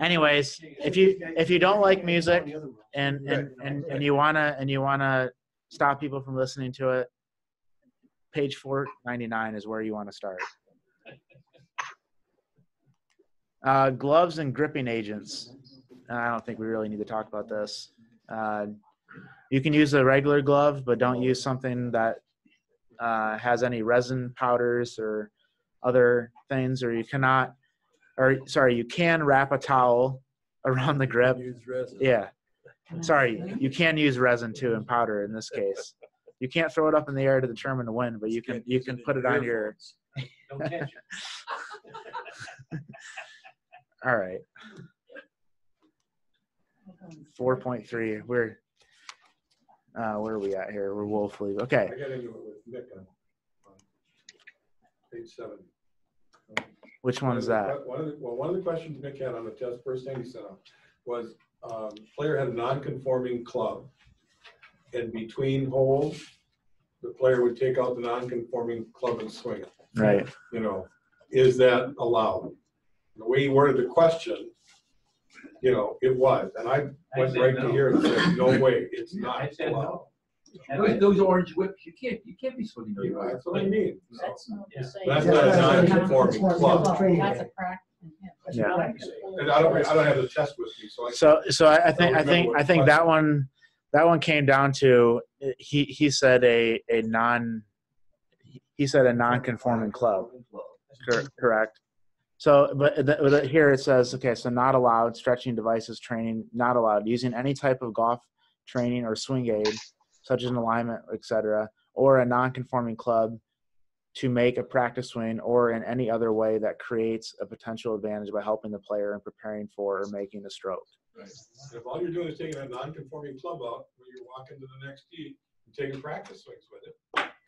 anyways, if you don't like music and you wanna stop people from listening to it, page 499 is where you want to start. Gloves and gripping agents. I don't think we really need to talk about this. You can use a regular glove, but don't use something that has any resin powders or other things, or you can wrap a towel around the grip. Yeah. Sorry, you can use resin too and powder in this case. You can't throw it up in the air to determine the wind, but you can put it on your. Don't catch it. All right. 4.3. Where are we at here? We're woefully okay. I got into it with Nick on page 7. Which one is that? One of the questions Nick had on the test, first thing he sent out was player had a non-conforming club, and between holes, the player would take out the non-conforming club and swing it. Right. You know, is that allowed? The way he worded the question, you know, it was, and I went right to here and said, no way, it's not allowed. Those orange whips, you can't be swinging those. That's what I mean. That's not the same. That's not a non-conforming club. That's a practice. Yeah. And I don't have the test with me, so I think that one came down to he said a non-conforming club. Correct. So, but here it says, okay, so not allowed, stretching devices, training, not allowed, using any type of golf training or swing aid, such as an alignment, etc., or a non-conforming club to make a practice swing or in any other way that creates a potential advantage by helping the player in preparing for or making a stroke. Right. If all you're doing is taking a non-conforming club out when you're walking to the next tee and taking practice swings with it,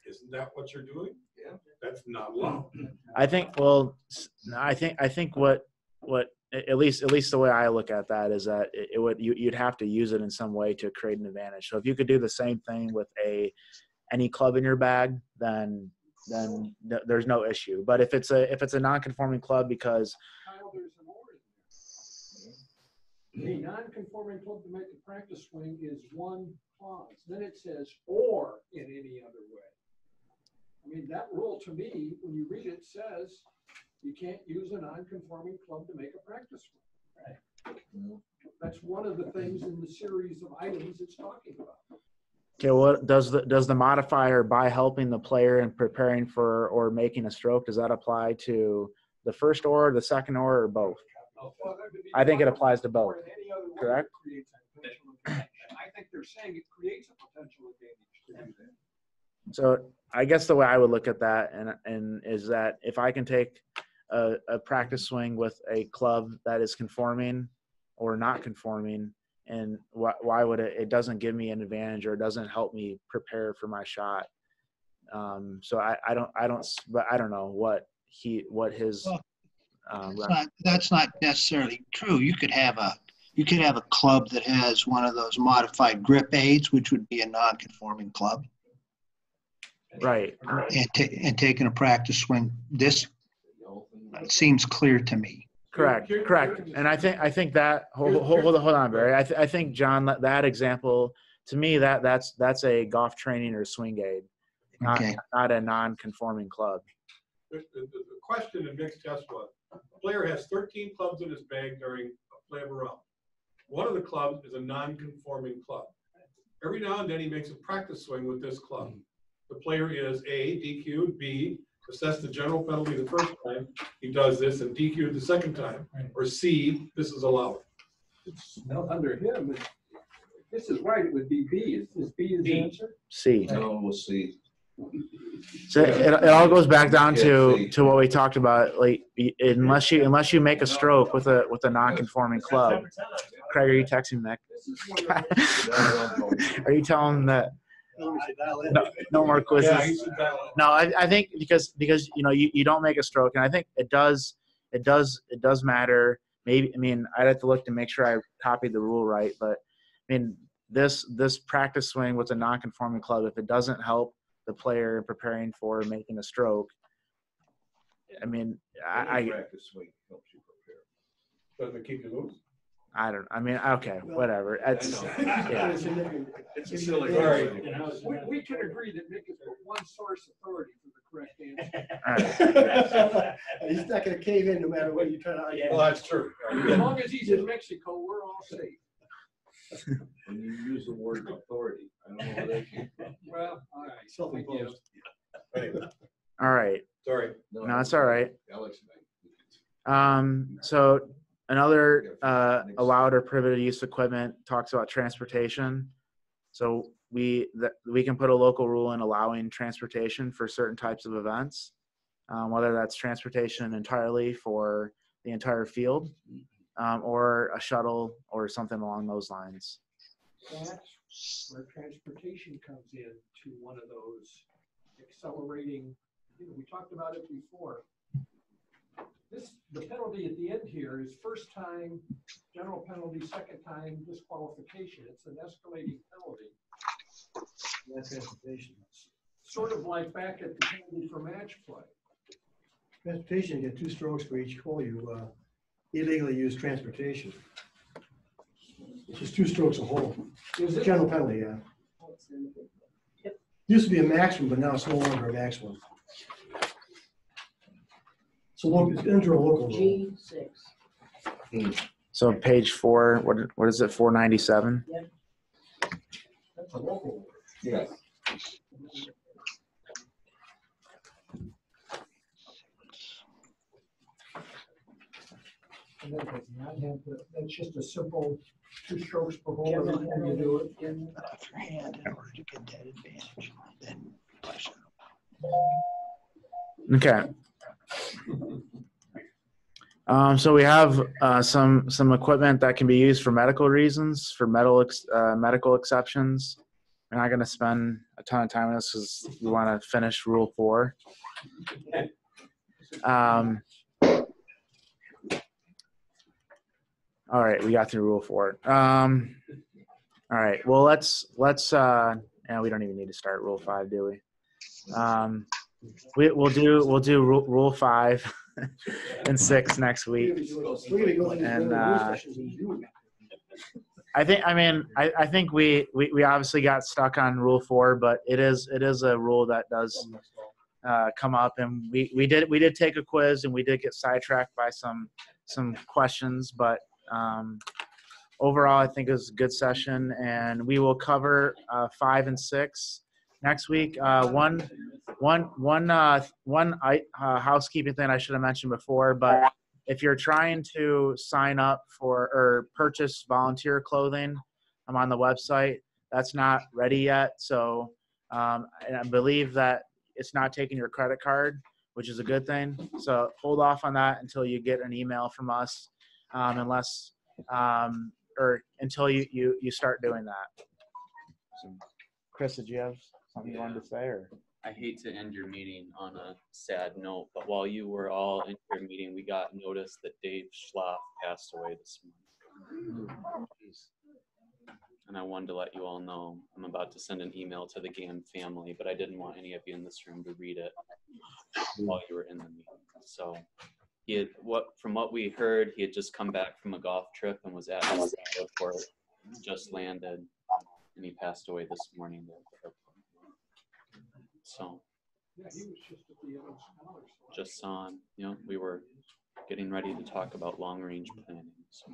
isn't that what you're doing? Yeah. That's not allowed. I think what at least the way I look at that is that you'd have to use it in some way to create an advantage. So if you could do the same thing with any club in your bag, then there's no issue. But if it's a non-conforming club because the non-conforming club to make a practice swing is one clause. Then it says, or in any other way. I mean, that rule to me, when you read it, says you can't use a non-conforming club to make a practice swing. Right. That's one of the things in the series of items it's talking about. Okay, well, does the modifier by helping the player in preparing for or making a stroke, does that apply to the first or the second or both? I think it applies to both. Correct? I think they're saying it creates a potential advantage to do that. So I guess the way I would look at that and is that if I can take a practice swing with a club that is conforming or not conforming, and why would it doesn't give me an advantage or it doesn't help me prepare for my shot. So I don't know what his that's not necessarily true. You could have a club that has one of those modified grip aids, which would be a non-conforming club. Right. And taking a practice swing. This seems clear to me. Correct. And I think that hold on, Barry. I think, John, that example to me that's a golf training or swing aid, not a non-conforming club. The question in mixed test was, a player has 13 clubs in his bag during a play of a round. One of the clubs is a non-conforming club. Every now and then he makes a practice swing with this club. The player is A, DQ'd, B, assessed the general penalty the first time he does this, and DQ'd the second time, or C, this is allowed. It's not under him. If this is right, it would be B. Is B his answer? C. No, we'll see. So it all goes back down to what we talked about. Like, unless you make a stroke with a non-conforming club. Craig, are you texting Nick? Are you telling him that? No more quizzes. No, I think because you don't make a stroke, and I think it does matter. Maybe, I mean, I'd have to look to make sure I copied the rule right, but I mean, this practice swing with a non-conforming club, if it doesn't help the player preparing for making a stroke, I mean, practice swing helps you prepare. Doesn't it keep you loose? Okay, whatever. It's a silly question. We can agree that Nick is one source authority for the correct answer. He's not going to cave in no matter what you try to argue. Well, that's true. As long as he's in Mexico, we're all safe. When you use the word authority, I don't know where that came from. Well, all right. Self-imposed. all right. Sorry. No, it's all right. Alex, So another allowed or prohibited use of equipment talks about transportation. So we can put a local rule in allowing transportation for certain types of events, whether that's transportation entirely for the entire field, or a shuttle or something along those lines. That's where transportation comes in to one of those accelerating. We talked about it before. The penalty at the end here is first time general penalty, second time disqualification. It's an escalating penalty. That's transportation. Sort of like back at the penalty for match play. Transportation, you get 2 strokes for each hole you illegally use transportation. It's just 2 strokes a hole. Is it? General penalty, yeah. Used to be a maximum, but now it's no longer a maximum. So it's enter a local rule. G6. So page 4, what is it? 497. Yep. That's a local rule. Yes. And then it's not hand, that's just a simple 2 strokes per hole every time you do it. Off your hand in order to get that advantage. Then Okay. So we have some equipment that can be used for medical reasons, for medical exceptions. We're not going to spend a ton of time on this because we want to finish Rule 4. All right, we got through Rule 4. All right, well let's yeah, we don't even need to start Rule 5, do we? We'll do Rule 5 and 6 next week. And I think we obviously got stuck on Rule 4, but it is a rule that does come up, and we did take a quiz and we did get sidetracked by some questions, but overall I think it was a good session, and we will cover 5 and 6 next week. One housekeeping thing I should have mentioned before, but if you're trying to sign up for or purchase volunteer clothing, I'm on the website. That's not ready yet. So and I believe that it's not taking your credit card, which is a good thing. So hold off on that until you get an email from us, unless or until you start doing that. So, Chris, did you have something you wanted to say? Or I hate to end your meeting on a sad note, but while you were all in your meeting, we got notice that Dave Schlaf passed away this morning. And I wanted to let you all know I'm about to send an email to the GAM family, but I didn't want any of you in this room to read it while you were in the meeting. So he had, from what we heard, he had just come back from a golf trip and was at the airport, just landed, and he passed away this morning at the airport. So Yeah, he was just at the Evans Scholars. just saw him, we were getting ready to talk about long range planning. So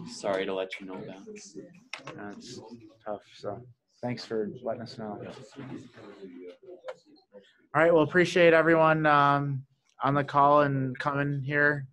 sorry to let you know that. That's tough. So thanks for letting us know. All right. Well, appreciate everyone on the call and coming here.